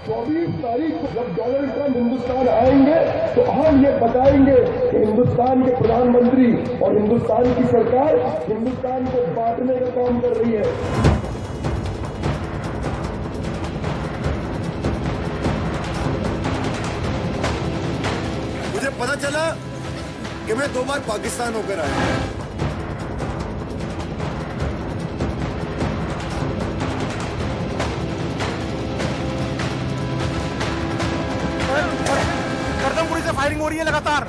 24 तारीख को जब डोनाल्ड ट्रंप हिंदुस्तान आएंगे तो हम ये बताएंगे कि हिंदुस्तान के प्रधानमंत्री और हिंदुस्तान की सरकार हिंदुस्तान को बांटने का काम कर रही है। मुझे पता चला कि मैं 2 बार पाकिस्तान होकर आया। करदमपुरी से फायरिंग हो रही है लगातार।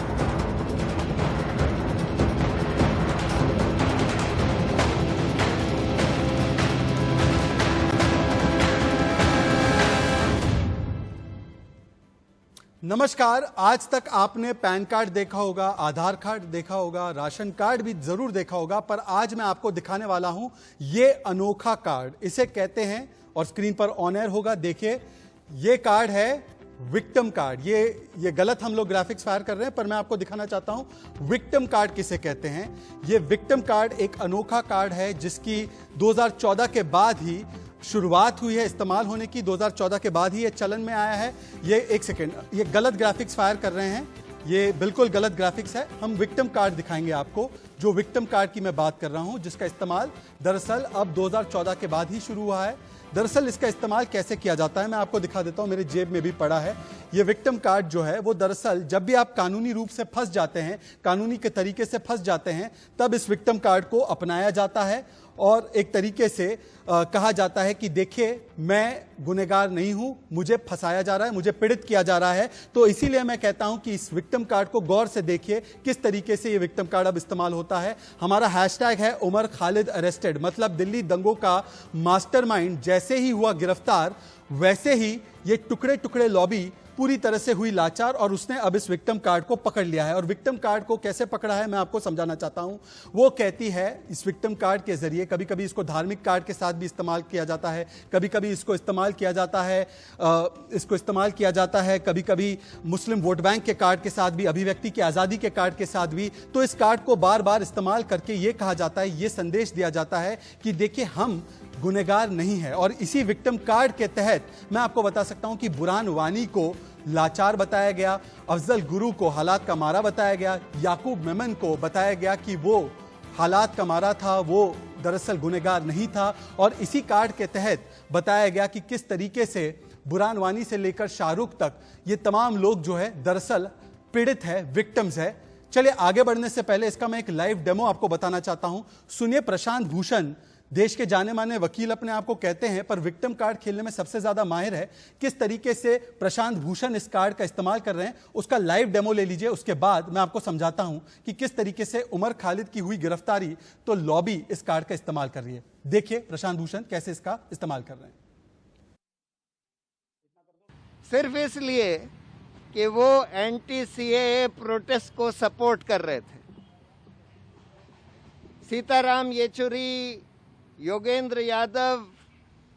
नमस्कार। आज तक आपने पैन कार्ड देखा होगा, आधार कार्ड देखा होगा, राशन कार्ड भी जरूर देखा होगा, पर आज मैं आपको दिखाने वाला हूं ये अनोखा कार्ड। इसे कहते हैं, और स्क्रीन पर ऑन एयर होगा, देखिए ये कार्ड है विक्टिम कार्ड। ये गलत हम लोग ग्राफिक्स फायर कर रहे हैं, पर मैं आपको दिखाना चाहता हूं विक्टिम कार्ड किसे कहते हैं। ये विक्टिम कार्ड एक अनोखा कार्ड है जिसकी 2014 के बाद ही शुरुआत हुई है इस्तेमाल होने की। 2014 के बाद ही ये चलन में आया है। ये एक सेकेंड, ये गलत ग्राफिक्स फायर कर रहे हैं, ये बिल्कुल गलत ग्राफिक्स है। हम विक्टिम कार्ड दिखाएंगे आपको, जो विक्टिम कार्ड की मैं बात कर रहा हूं, जिसका इस्तेमाल दरअसल अब 2014 के बाद ही शुरू हुआ है। दरअसल इसका इस्तेमाल कैसे किया जाता है मैं आपको दिखा देता हूं, मेरे जेब में भी पड़ा है। ये विक्टिम कार्ड जो है वो दरअसल जब भी आप कानूनी रूप से फंस जाते हैं, कानूनी के तरीके से फंस जाते हैं, तब इस विक्टिम कार्ड को अपनाया जाता है और एक तरीके से कहा जाता है कि देखिए मैं गुनहगार नहीं हूं, मुझे फंसाया जा रहा है, मुझे पीड़ित किया जा रहा है। तो इसीलिए मैं कहता हूं कि इस विक्टिम कार्ड को गौर से देखिए किस तरीके से ये विक्टिम कार्ड अब इस्तेमाल होता है। हमारा हैशटैग है उमर खालिद अरेस्टेड, मतलब दिल्ली दंगों का मास्टरमाइंड जैसे ही हुआ गिरफ्तार, वैसे ही ये टुकड़े टुकड़े लॉबी पूरी तरह से हुई लाचार और उसने अब इस विक्टिम कार्ड को पकड़ लिया है। और विक्टिम कार्ड को कैसे पकड़ा है मैं आपको समझाना चाहता हूं। वो कहती है इस विक्टिम कार्ड के जरिए, कभी कभी इसको धार्मिक कार्ड के साथ भी इस्तेमाल किया जाता है, कभी कभी इसको इस्तेमाल किया जाता है कभी कभी मुस्लिम वोट बैंक के कार्ड के साथ भी, अभिव्यक्ति की आज़ादी के कार्ड के साथ भी। तो इस कार्ड को बार बार इस्तेमाल करके ये कहा जाता है, ये संदेश दिया जाता है कि देखिए हम गुनहगार नहीं है। और इसी विक्टिम कार्ड के तहत मैं आपको बता सकता हूं कि बुरहान वानी को लाचार बताया गया, अफजल गुरु को हालात का मारा बताया गया, याकूब मेमन को बताया गया कि वो हालात का मारा था, वो दरअसल गुनहगार नहीं था। और इसी कार्ड के तहत बताया गया कि किस तरीके से बुरहान वानी से लेकर शाहरुख तक ये तमाम लोग जो है दरअसल पीड़ित है, विक्टिम्स है। चलिए आगे बढ़ने से पहले इसका मैं एक लाइव डेमो आपको बताना चाहता हूं। सुनिए, प्रशांत भूषण देश के जाने माने वकील अपने आप को कहते हैं, पर विक्टिम कार्ड खेलने में सबसे ज्यादा माहिर है। किस तरीके से प्रशांत भूषण इस कार्ड का इस्तेमाल कर रहे हैं उसका लाइव डेमो ले लीजिए, उसके बाद मैं आपको समझाता हूं कि किस तरीके से उमर खालिद की हुई गिरफ्तारी तो लॉबी इस कार्ड का इस्तेमाल कर रही है। देखिए प्रशांत भूषण कैसे इसका इस्तेमाल कर रहे हैं। सिर्फ इसलिए कि वो एंटी सीएए प्रोटेस्ट को सपोर्ट कर रहे थे। सीताराम येचुरी, योगेंद्र यादव,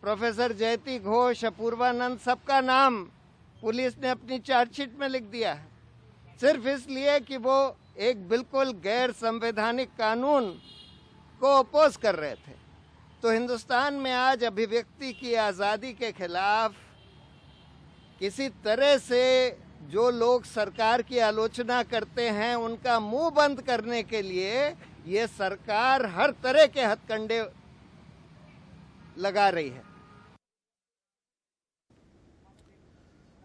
प्रोफेसर जयती घोष, अपूर्वानंद, सबका नाम पुलिस ने अपनी चार्जशीट में लिख दिया है, सिर्फ इसलिए कि वो एक बिल्कुल गैर संवैधानिक कानून को अपोज कर रहे थे। तो हिंदुस्तान में आज अभिव्यक्ति की आज़ादी के खिलाफ किसी तरह से जो लोग सरकार की आलोचना करते हैं उनका मुंह बंद करने के लिए ये सरकार हर तरह के हथकंडे लगा रही है।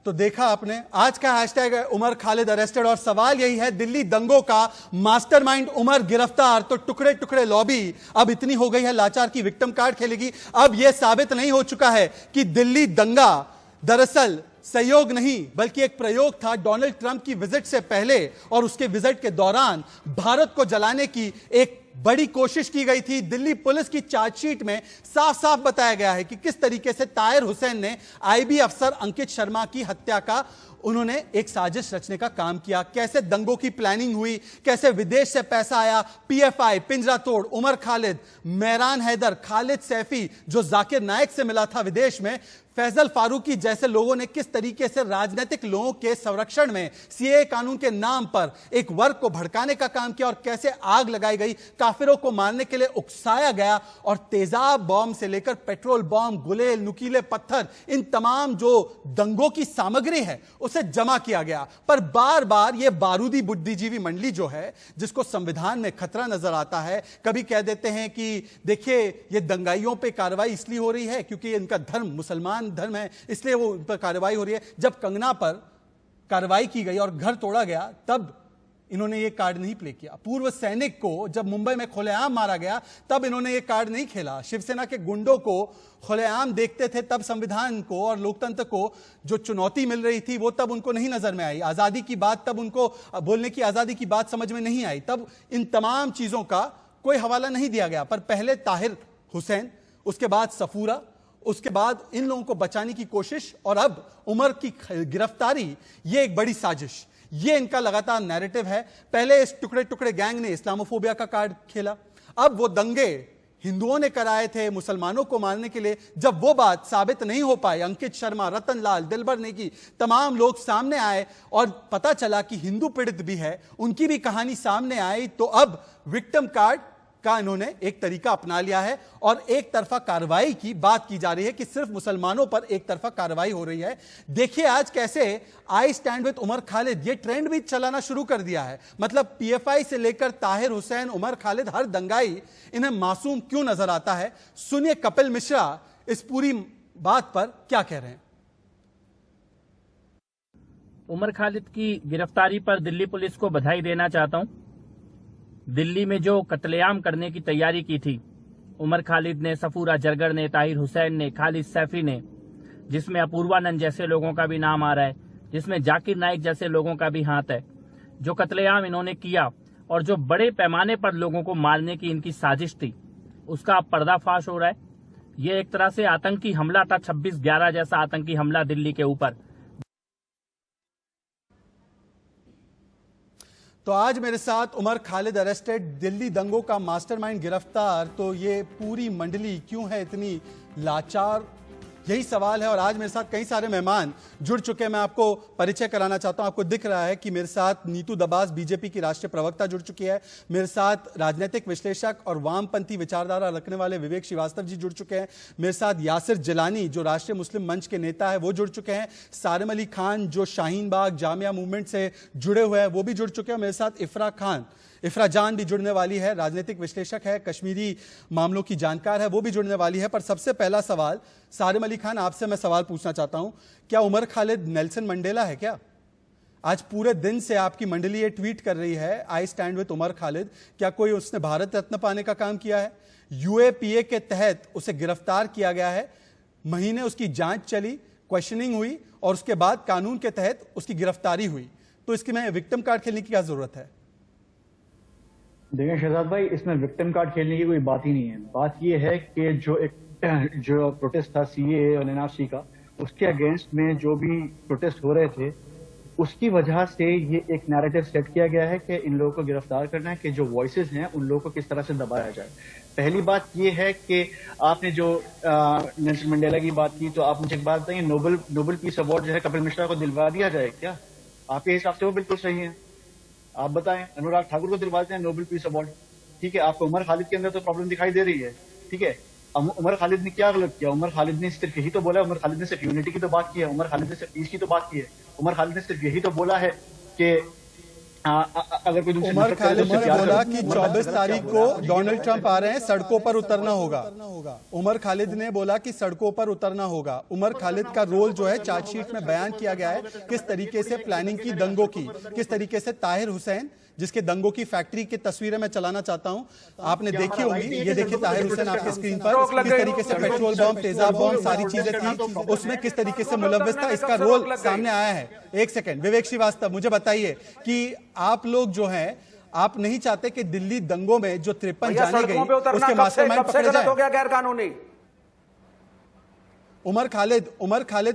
तो देखा आपने, आज का हैशटैग है उमर खालिद अरेस्टेड और सवाल यही है, दिल्ली दंगों का मास्टरमाइंड उमर गिरफ्तार तो टुकड़े टुकड़े लॉबी अब इतनी हो गई है लाचार की विक्टिम कार्ड खेलेगी। अब यह साबित नहीं हो चुका है कि दिल्ली दंगा दरअसल सहयोग नहीं बल्कि एक प्रयोग था डोनाल्ड ट्रंप की विजिट से पहले, और उसके विजिट के दौरान भारत को जलाने की एक बड़ी कोशिश की गई थी। दिल्ली पुलिस की चार्जशीट में साफ साफ बताया गया है कि किस तरीके से ताहिर हुसैन ने आईबी अफसर अंकित शर्मा की हत्या का उन्होंने एक साजिश रचने का काम किया। कैसे दंगों की प्लानिंग हुई, कैसे विदेश से पैसा आया, पीएफआई, पिंजरा तोड़, उमर खालिद, मेहरान हैदर, खालिद सैफी जो जाकिर नायक से मिला था विदेश में, फैजल फारूकी जैसे लोगों ने किस तरीके से राजनीतिक लोगों के संरक्षण में सीएए कानून के नाम पर एक वर्ग को भड़काने का काम किया, और कैसे आग लगाई गई, काफिरों को मारने के लिए उकसाया गया और तेजाब बॉम्ब से लेकर पेट्रोल बॉम्ब, गुलेल, नुकीले पत्थर, इन तमाम जो दंगों की सामग्री है उसे जमा किया गया। पर बार बार यह बारूदी बुद्धिजीवी मंडली जो है, जिसको संविधान में खतरा नजर आता है, कभी कह देते हैं कि देखिए ये दंगाइयों पर कार्रवाई इसलिए हो रही है क्योंकि इनका धर्म मुसलमान धर्म है, इसलिए वो उन पर कार्रवाई हो रही है। जब कंगना पर कार्रवाई की गई और घर तोड़ा गया तब इन्होंने ये कार्ड नहीं प्ले किया। पूर्व सैनिक को जब मुंबई में खुलेआम मारा गया तब इन्होंने ये कार्ड नहीं खेला। शिवसेना के गुंडों को खुलेआम देखते थे तब संविधान को और लोकतंत्र को जो चुनौती मिल रही थी वो तब उनको नहीं नजर में आई। आजादी की बात तब उनको बोलने की आजादी की बात समझ में नहीं आई, तब इन तमाम चीजों का कोई हवाला नहीं दिया गया। पर पहले ताहिर हुसैन, उसके बाद सफूरा, उसके बाद इन लोगों को बचाने की कोशिश और अब उमर की गिरफ्तारी, ये एक बड़ी साजिश, ये इनका लगातार नैरेटिव है। पहले इस टुकड़े टुकड़े गैंग ने इस्लामोफोबिया का कार्ड खेला, अब वो दंगे हिंदुओं ने कराए थे मुसलमानों को मारने के लिए, जब वो बात साबित नहीं हो पाई, अंकित शर्मा, रतन लाल, दिलबर नेगी, तमाम लोग सामने आए और पता चला कि हिंदू पीड़ित भी है, उनकी भी कहानी सामने आई, तो अब विक्टिम कार्ड का इन्होंने एक तरीका अपना लिया है और एक तरफा कार्रवाई की बात की जा रही है कि सिर्फ मुसलमानों पर एक तरफा कार्रवाई हो रही है। देखिए आज कैसे I stand with Umar Khalid, ये ट्रेंड भी चलाना शुरू कर दिया है। मतलब पीएफआई से लेकर ताहिर हुसैन, उमर खालिद, हर दंगाई इन्हें मासूम क्यों नजर आता है। सुनिए कपिल मिश्रा इस पूरी बात पर क्या कह रहे हैं। उमर खालिद की गिरफ्तारी पर दिल्ली पुलिस को बधाई देना चाहता हूं। दिल्ली में जो कत्लेआम करने की तैयारी की थी उमर खालिद ने, सफूरा जरगर ने, ताहिर हुसैन ने, खालिद सैफी ने, जिसमें अपूर्वानंद जैसे लोगों का भी नाम आ रहा है, जिसमें जाकिर नाइक जैसे लोगों का भी हाथ है, जो कत्लेआम इन्होंने किया और जो बड़े पैमाने पर लोगों को मारने की इनकी साजिश थी, उसका अब पर्दाफाश हो रहा है। ये एक तरह से आतंकी हमला था, 26/11 जैसा आतंकी हमला दिल्ली के ऊपर। तो आज मेरे साथ उमर खालिद अरेस्टेड, दिल्ली दंगों का मास्टरमाइंड गिरफ्तार। तो ये पूरी मंडली क्यों है इतनी लाचार, यही सवाल है। और आज मेरे साथ कई सारे मेहमान जुड़ चुके हैं, मैं आपको परिचय कराना चाहता हूं। आपको दिख रहा है कि मेरे साथ नीतू दबास, बीजेपी की राष्ट्रीय प्रवक्ता जुड़ चुकी है। मेरे साथ राजनीतिक विश्लेषक और वामपंथी विचारधारा रखने वाले विवेक श्रीवास्तव जी जुड़ चुके हैं। मेरे साथ यासिर जिलानी जो राष्ट्रीय मुस्लिम मंच के नेता है वो जुड़ चुके हैं। सारिम अली खान जो शाहीन बाग जामिया मूवमेंट से जुड़े हुए हैं वो भी जुड़ चुके हैं। मेरे साथ इफ्रा जान भी जुड़ने वाली है, राजनीतिक विश्लेषक है, कश्मीरी मामलों की जानकार है, वो भी जुड़ने वाली है। पर सबसे पहला सवाल सारिम अली खान आपसे मैं सवाल पूछना चाहता हूं, क्या उमर खालिद नेल्सन मंडेला है क्या? आज पूरे दिन से आपकी मंडली ये ट्वीट कर रही है, I stand with Umar Khalid. क्या कोई उसने भारत रत्न पाने का काम किया है? यूएपीए के तहत उसे गिरफ्तार किया गया है, महीने उसकी जांच चली, क्वेश्चनिंग हुई और उसके बाद कानून के तहत उसकी गिरफ्तारी हुई। तो इसकी में विक्टिम कार्ड खेलने की क्या जरूरत है? देखिए शहजाद भाई, इसमें विक्टिम कार्ड खेलने की कोई बात ही नहीं है। बात यह है कि जो प्रोटेस्ट था सीएए और एनआरसी का, उसके अगेंस्ट में जो भी प्रोटेस्ट हो रहे थे, उसकी वजह से ये एक नैरेटिव सेट किया गया है कि इन लोगों को गिरफ्तार करना है, कि जो वॉइसेस हैं उन लोगों को किस तरह से दबाया जाए। पहली बात ये है कि आपने जो नेल्सन मंडेला की बात की, तो आप मुझे एक बात बताइए, नोबेल पीस अवार्ड जो है कपिल मिश्रा को दिलवा दिया जाए क्या? आपके हिसाब से वो बिल्कुल सही है? आप बताएं, अनुराग ठाकुर को दिलवाते हैं नोबेल पीस अवार्ड, ठीक है। आपको उमर खालिद के अंदर तो प्रॉब्लम दिखाई दे रही है, ठीक है। उमर खालिद ने क्या गलत किया? उमर खालिद ने सिर्फ यही तो बोला, उमर खालिद ने सिर्फ यूनिटी की तो बात की है, उमर खालिद ने सिर्फ पीस की तो बात की है, उमर खालिद ने सिर्फ यही तो बोला है कि अगर कोई उमर खालिद ने बोला कि 24 तारीख को डोनाल्ड ट्रंप आ रहे हैं, सड़कों पर उतरना होगा। उमर खालिद ने बोला कि सड़कों पर उतरना होगा। उमर खालिद का रोल जो है चार्जशीट में बयान किया गया है, किस तरीके से प्लानिंग की दंगों की, किस तरीके से ताहिर हुसैन जिसके दंगों की फैक्ट्री की तस्वीरें मैं चलाना चाहता हूं, आपने देखी होंगी, ये देखिए ताहिर हुसैन आपके स्क्रीन पर, किस तरीके से पेट्रोल बम, तेजाब बम, सारी चीजें थी, उसमें किस तरीके से मुलव्वस था, इसका रोल सामने आया है। एक सेकंड, विवेक श्रीवास्तव मुझे बताइए कि आप लोग जो हैं, आप नहीं चाहते कि दिल्ली दंगों में जो 53 जाने गई उसके मास्टरमाइंड पकड़े जाएं? गैर कानूनी उमर खालिद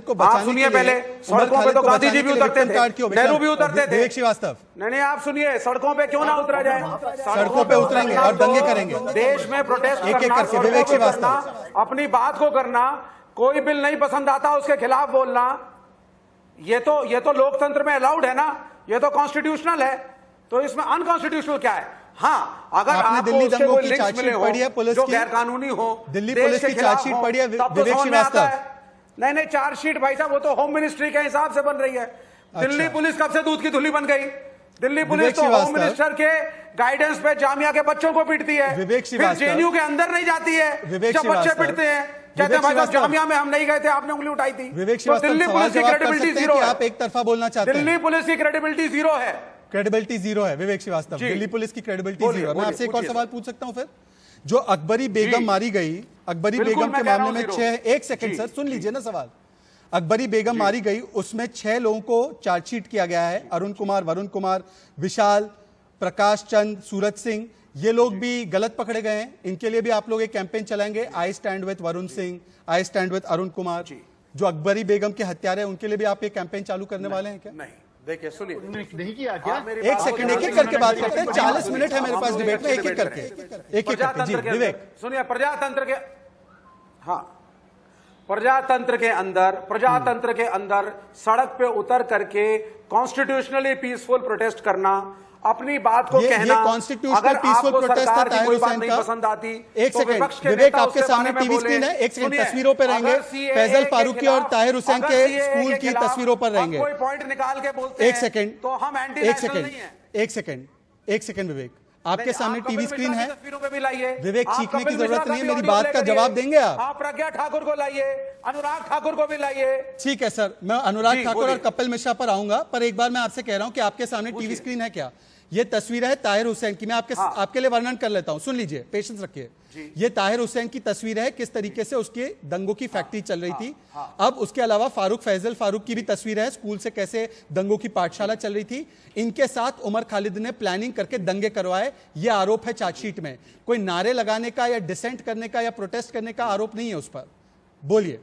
को बचाने सुनिए के लिए पहले, सड़कों पे तो गांधी जी भी उतरते थे, नेहरू भी उतरते थे। विवेक श्रीवास्तव, नहीं आप सुनिए, सड़कों पे क्यों ना उतरा जाए? सड़कों पे उतरेंगे और दंगे करेंगे। देश में प्रोटेस्ट एक-एक करना, करके, विवेक सड़कों पे श्रीवास्तव। करना, अपनी बात को करना, कोई बिल नहीं पसंद आता उसके खिलाफ बोलना, ये तो लोकतंत्र में अलाउड है ना, ये तो कॉन्स्टिट्यूशनल है, तो इसमें अनकॉन्स्टिट्यूशनल क्या है? हाँ, अगर आपने आपको दिल्ली उससे दंगों कोई की लिंक्स चार्जशीट मिले हो पढ़ी है पुलिस जो की? गैर कानूनी हो, दिल्ली देश पुलिस के की खिलाफ चार्जशीट हो, पढ़ी है? तब तो विवेक समझ में आता श्रीवास्तव। है। नहीं चार्जशीट भाई साहब वो तो होम मिनिस्ट्री के हिसाब से बन रही है। दिल्ली पुलिस कब से दूध की धुली बन गई? दिल्ली पुलिस तो होम मिनिस्टर के गाइडेंस पे जामिया के बच्चों को पीटती है, विवेक फिर श्रीवास्तव। जेएनयू के अंदर नहीं जाती है विवेक जब बच्चे श्रीवास्तव। पिटते हैं, कहते हैं भाई साहब जामिया में हम नहीं गए थे, आपने उंगली उठाई थी। विवेक तो श्रीवास्तव, दिल्ली सवाल पुलिस की जवाब कर क्रेडिबिलिटी सकते हैं जीरो कि है। आप एक तरफा बोलना चाहते हैं? दिल्ली पुलिस की क्रेडिबिलिटी जीरो है। क्रेडिबिलिटी जीरो है विवेक श्रीवास्तव, जी। दिल्ली पुलिस की क्रेडिबिलिटी बोलिए, जीरो है। मैं बोलिए, आपसे एक और पूछिए सवाल पूछ सकता हूं फिर? जो अकबरी बेगम जी। मारी गई, अकबरी बिल्कुल, बेगम के मैं कह रहा मामले में हूं 6, एक सेकंड जी, सर सुन लीजिए ना सवाल। अकबरी बेगम मारी गई, उसमें 6 लोगों को चार्जशीट किया गया है। अरुण कुमार, वरुण कुमार, विशाल, प्रकाश चंद, सूरज सिंह, ये लोग भी गलत पकड़े गए हैं। इनके लिए भी आप लोग एक कैंपेन चलाएंगे, आई stand with Varun Singh, I stand with Arun Kumar. जो अकबरी बेगम के हत्यारे हैं उनके लिए भी आप एक कैंपेन चालू करने वाले हैं क्या? नहीं, देखिए सुनिए, नहीं किया क्या? एक सेकंड, एक एक करके बात करते हैं। 40 मिनट है मेरे पास डिबेट में, एक एक करके जी विवेक। सुनिए, प्रजातंत्र के अंदर सड़क पे उतर करके कॉन्स्टिट्यूशनली पीसफुल प्रोटेस्ट करना, अपनी बात को कहना, कॉन्स्टिट्यूशनल पीसफुल प्रोटेस्ट था ताहिर हुसैन का। पसंद आती एक सेकंड विवेक, आपके सामने टीवी स्क्रीन है, एक सेकंड तस्वीरों पर रहेंगे, फैजल फारूकी और ताहिर हुसैन के स्कूल की तस्वीरों पर रहेंगे। कोई पॉइंट निकाल के बोलते एक सेकंड, तो हम एंटी एक नेशनल सेकंड, नहीं है। एक सेकंड विवेक, आपके सामने टीवी स्क्रीन है, तस्वीरों पे भी लाइए। विवेक आप चीखने की कपिल जरूरत मिश्रा नहीं है, का भी मेरी ऑडियो बात प्ले का करिए। जवाब देंगे आप? प्रज्ञा ठाकुर को लाइए, अनुराग ठाकुर को भी लाइए। ठीक है सर, मैं अनुराग जी, ठाकुर और बोलिए। कपिल मिश्रा पर आऊंगा, पर एक बार मैं आपसे कह रहा हूं कि आपके सामने टीवी स्क्रीन है क्या? ये तस्वीर है ताहिर हुसैन की, मैं आपके लिए वर्णन कर लेता हूं, सुन लीजिए, पेशेंस रखिए। ये ताहिर हुसैन की तस्वीर है, किस तरीके से उसके दंगों की फैक्ट्री चल रही थी। अब उसके अलावा फैजल फारूक की भी तस्वीर है, स्कूल से कैसे दंगों की पाठशाला चल रही थी। इनके साथ उमर खालिद ने प्लानिंग करके दंगे करवाए, ये आरोप है चार्जशीट में। कोई नारे लगाने का या डिसेंट करने का या प्रोटेस्ट करने का आरोप नहीं है उस पर। बोलिए।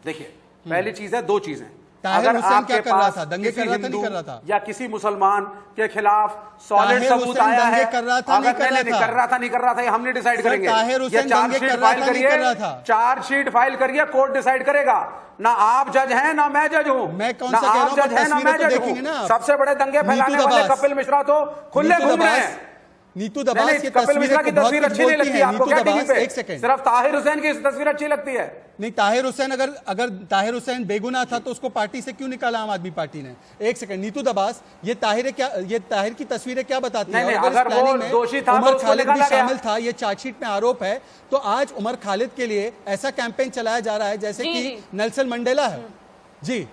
देखिए, पहली चीज है, दो चीजें। ताहिर अगर हुसैन क्या आपके कर रहा पास था? दंगे किसी कर रहा था, नहीं हिंदू कर रहा था? या किसी मुसलमान के खिलाफ सॉलिड ताहिर सबूत हुसैन आया दंगे है, कर रहा था, नहीं अगर कर रहा नहीं था? कर रहा था, नहीं कर रहा था, ये हमने डिसाइड सर, करेंगे। ताहिर ये हुसैन दंगे चार्जशीट कर रहा फाइल था, नहीं कर करिए, रहा था? चार्जशीट फाइल करिए, कोर्ट डिसाइड करेगा। ना आप जज हैं ना मैं जज हूं। मैं कौन ना सा कह रहा आप हूं, जज हैं ना तस्वीरें मैं तो जज देखेंगे ना हूं। आप। सबसे बड़े दंगे फैलाने नीतू वाले दबास। कपिल मिश्रा तो खुले घूम रहे हैं। नीतू दबास की कपिल मिश्रा की तस्वीरें बहुत तस्वीर कुछ अच्छी नहीं बोलती लगती हैं। आपको नीतू क्या टीवी दबास, पे? एक सेकंड, सिर्फ ताहिर हुसैन की तस्वीर अच्छी लगती है। नहीं, ताहिर हुसैन अगर ताहिर हुसैन बेगुनाह था तो उसको पार्टी से क्यों निकाला आम आदमी पार्टी ने? एक सेकंड, नीतू दबास, ये ताहिर की तस्वीरें क्या बताती हैं? नहीं, और अगर इस वो प्लानिंग में दोषी था तो उमर उसको खालिद भी निकाला गया। शामिल था, ये चार्जशीट में आरोप है। तो आज उमर खालिद के लिए ऐसा कैंपेन चलाया जा रहा है जैसे कि नेल्सन मंडेला है। जी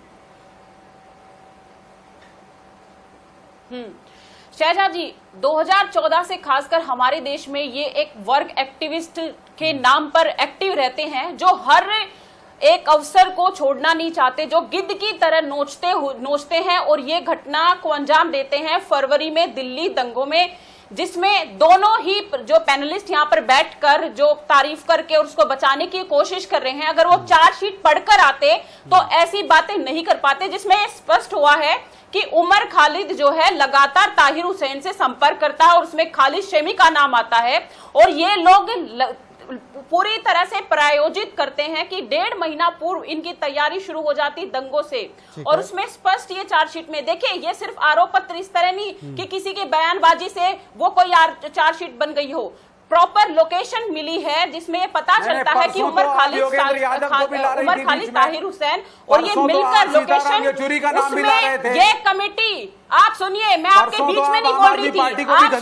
शहजाद जी, 2014 से खासकर हमारे देश में ये एक वर्ग एक्टिविस्ट के नाम पर एक्टिव रहते हैं, जो हर एक अवसर को छोड़ना नहीं चाहते, जो गिद्ध की तरह नोचते हैं और ये घटना को अंजाम देते हैं फरवरी में दिल्ली दंगों में, जिसमें दोनों ही जो पैनलिस्ट यहाँ पर बैठकर जो तारीफ करके और उसको बचाने की कोशिश कर रहे हैं, अगर वो चार्जशीट पढ़कर आते तो ऐसी बातें नहीं कर पाते, जिसमें स्पष्ट हुआ है कि उमर खालिद जो है लगातार ताहिर हुसैन से संपर्क करता है और उसमें खालिद शेमी का नाम आता है। और ये लोग पूरी तरह से प्रायोजित करते हैं कि 1.5 महीना पूर्व इनकी तैयारी शुरू हो जाती दंगों से। और उसमें स्पष्ट ये चार्जशीट में देखिए, ये सिर्फ आरोप पत्र इस तरह नहीं कि किसी की बयानबाजी से वो कोई चार्जशीट बन गई हो, प्रॉपर लोकेशन मिली है जिसमें पता चलता है कि उमर खालिद ताहिर हुसैन और ये मिलकर लोकेशन, उसमें ये कमेटी, आप सुनिए, मैं आपके बीच में नहीं बोल रही थी, आप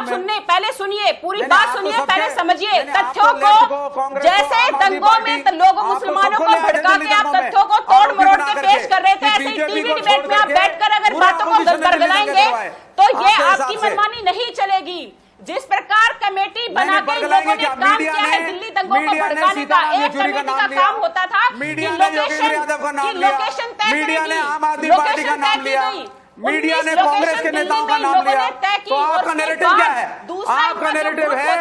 सुनिए, पहले सुनिए, पूरी बात सुनिए, पहले समझिए तथ्यों को। जैसे दंगों में लोगों मुसलमानों को भड़का के आप तथ्यों को तोड़ मरोड़ के पेश कर रहे थे, ऐसे ही टीवी डिबेट में आप बैठकर अगर बातों को गड़बड़ाएंगे तो ये आपकी मनमानी नहीं चलेगी। जिस प्रकार कमेटी बना के लोगों ने काम किया है दिल्ली दंगों को भड़काने का, एक कमेटी का काम होता था कि लोकेशन तय करेगी, लोकेशन तय की गई, मीडिया ने कांग्रेस के नेताओं का नाम लिया, तो आपका नैरेटिव क्या है? आपका नैरेटिव है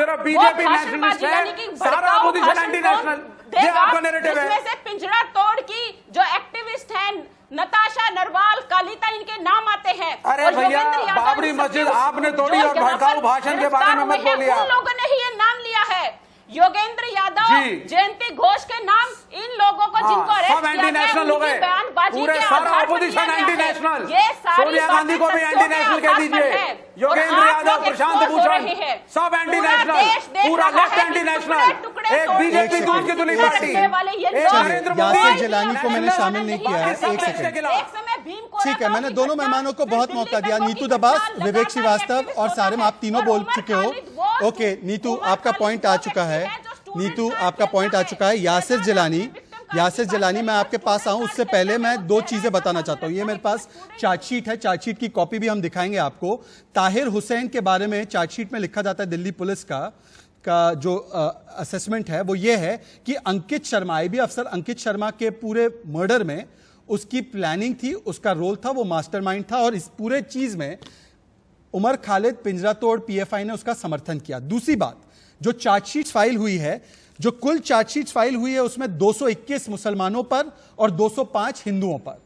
सिर्फ वो बीजेपी भाषणबाजी नेशनलिस्ट है, यानी कि सारा भड़काऊ अपोजिशन भाषण एंटी कौन नेशनल, ये देगा? आपका नैरेटिव है। जिसमें से पिंजरा तोड़ की जो एक्टिविस्ट हैं नताशा नरवाल, कालिता, इनके नाम आते हैं। अरे और भैया, योगेंद्र यादव बाबरी मस्जिद आपने तोड़ी जो और यहाँ भड़काऊ पर भाषण के बारे में मत गिरफ्तार हुए बोलिए हैं, आप। उन लोगों ने ही ये नाम लिया है। योगेंद्र यादव, जी। जयंती घोष के नाम इन लोगों को जिनको अरेस्ट सब किया एंटी गया है, नेशनल हो उनकी गए, बयानबाजी पूरे के सारा आधार पर अपोजिशन लिया एंटी गया है। नेशनल। ये सारी सोनिया गांधी को भी बातें एंटी तथ्यों के नेशनल कह आधार पर दीजिए, हैं। योगेंद्र और आप यादव, लोग प्रशांत expose हो भूषण, रहे हैं। सब एंटी पूरा नेशनल, देश देख पूरा रहा लेफ्ट है एंटी कि नेशनल, टुकड़े एक तोड़ने बीजेपी के दूध की तुली लिए पार्टी, करने वाले ये एक लोग नरेंद्र यासिर मोदी जिलानी को मैंने शामिल नहीं किया है, सब एक देश के सेकंड। खिलाफ। एक समय भीम कोरा ठीक है, गांव मैंने की दोनों घटना, मेहमानों को फिर बहुत दिल्ली मौका दिया, दंगों नीतू की दबास, घटना, विवेक लगातार श्रीवास्तव एक्टिविस्ट और होता सारिम, है। आप तीनों और बोल उमर चुके हो। खालिद वो ओके नीतू, उमर आपका खालिद पॉइंट वो आ चुका है। व्यक्ति जो स्टूडेंट नीतू, का आपका कहना पॉइंट आ है। चुका है। यासिर कहना जिलानी, है, victim का यासिर बात जिलानी, नहीं मैं है, आपके पास आऊं उससे स्टूडेंट पहले का मैं कहना दो है, चीजें बताना चाहता हूं। ये मेरे पास चार्जशीट है, चार्जशीट की कॉपी भी हम दिखाएंगे आपको। ताहिर हुसैन के बारे में चार्जशीट में लिखा जाता है दिल्ली पुलिस का जो असेसमेंट है वो ये है कि अंकित शर्मा, आईबी अफसर अंकित शर्मा के पूरे मर्डर में उसकी प्लानिंग थी, उसका रोल था, वो मास्टरमाइंड था, और इस पूरे चीज में उमर खालिद, पिंजरा तोड़ पीएफआई ने उसका समर्थन किया। दूसरी बात, जो चार्जशीट फाइल हुई है, जो कुल चार्जशीट फाइल हुई है उसमें 221 मुसलमानों पर और 205 हिंदुओं पर।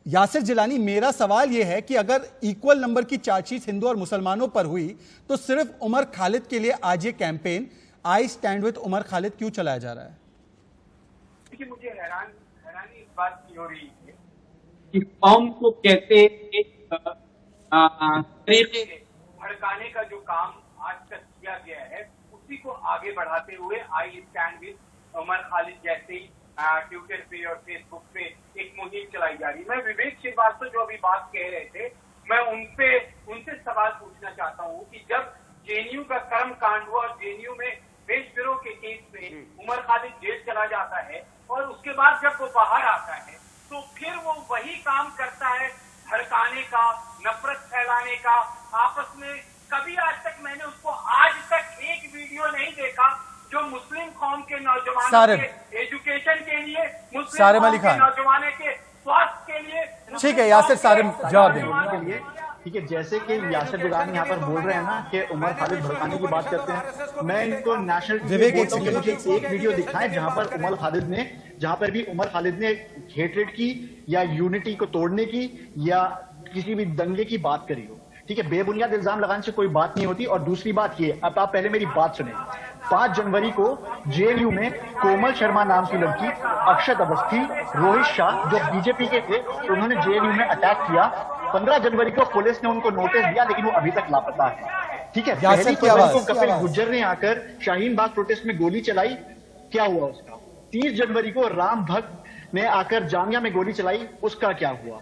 यासिर जिलानी, मेरा सवाल यह है कि अगर इक्वल नंबर की चार्जशीट हिंदू और मुसलमानों पर हुई तो सिर्फ उमर खालिद के लिए आज ये campaign I stand with Umar Khalid क्यों चलाया जा रहा है? देखिए, मुझे हैरानी इस बात की हो रही है कि कौम को कैसे एक तरीके से भड़काने का जो काम आज तक किया गया है उसी को आगे बढ़ाते हुए I stand with Umar Khalid जैसे ही ट्विटर पे और फेसबुक पे एक मुहिम चलाई जा रही है। मैं विवेक श्रीवास्तव जो अभी बात कह रहे थे, मैं उनसे सवाल पूछना चाहता हूँ कि जब जेएनयू का कर्म कांड हुआ और जेएनयू में देशद्रोह के केस में उमर खालिद जेल चला जाता है और उसके बाद जब वो बाहर आता है तो फिर वो वही काम करता है, भड़काने का, नफरत फैलाने का आपस में। कभी आज तक मैंने उसको आज तक एक वीडियो नहीं देखा जो मुस्लिम कौम के नौजवानों के एजुकेशन के लिए, मुस्लिम कौम के नौजवानों के स्वास्थ्य के लिए। ठीक है यासिर, सारिम जवाब देंगे के लिए। ठीक है, जैसे कि यासिर जिलानी यहाँ पर बोल रहे हैं ना कि उमर खालिद भड़काने की बात करते हैं, मैं इनको नेशनल विवेक मुझे एक वीडियो दिखाएं जहाँ पर उमर खालिद ने हेट्रेड की या यूनिटी को तोड़ने की या किसी भी दंगे की बात करी हो। ठीक है, बेबुनियाद इल्जाम लगाने से कोई बात नहीं होती। और दूसरी बात ये, अब आप पहले मेरी बात सुने। 5 जनवरी को जेएनयू में कोमल शर्मा नाम की लड़की, अक्षत अवस्थी, रोहित शाह जो बीजेपी के थे, उन्होंने जेएनयू में अटैक किया। 15 जनवरी को पुलिस ने उनको नोटिस दिया लेकिन वो अभी तक लापता है। ठीक है, पहली फरवरी को कपिल गुज्जर ने आकर शाहीन बाग प्रोटेस्ट में गोली चलाई, क्या हुआ उसका? 30 जनवरी को राम भक्त ने आकर जामिया में गोली चलाई, उसका क्या हुआ?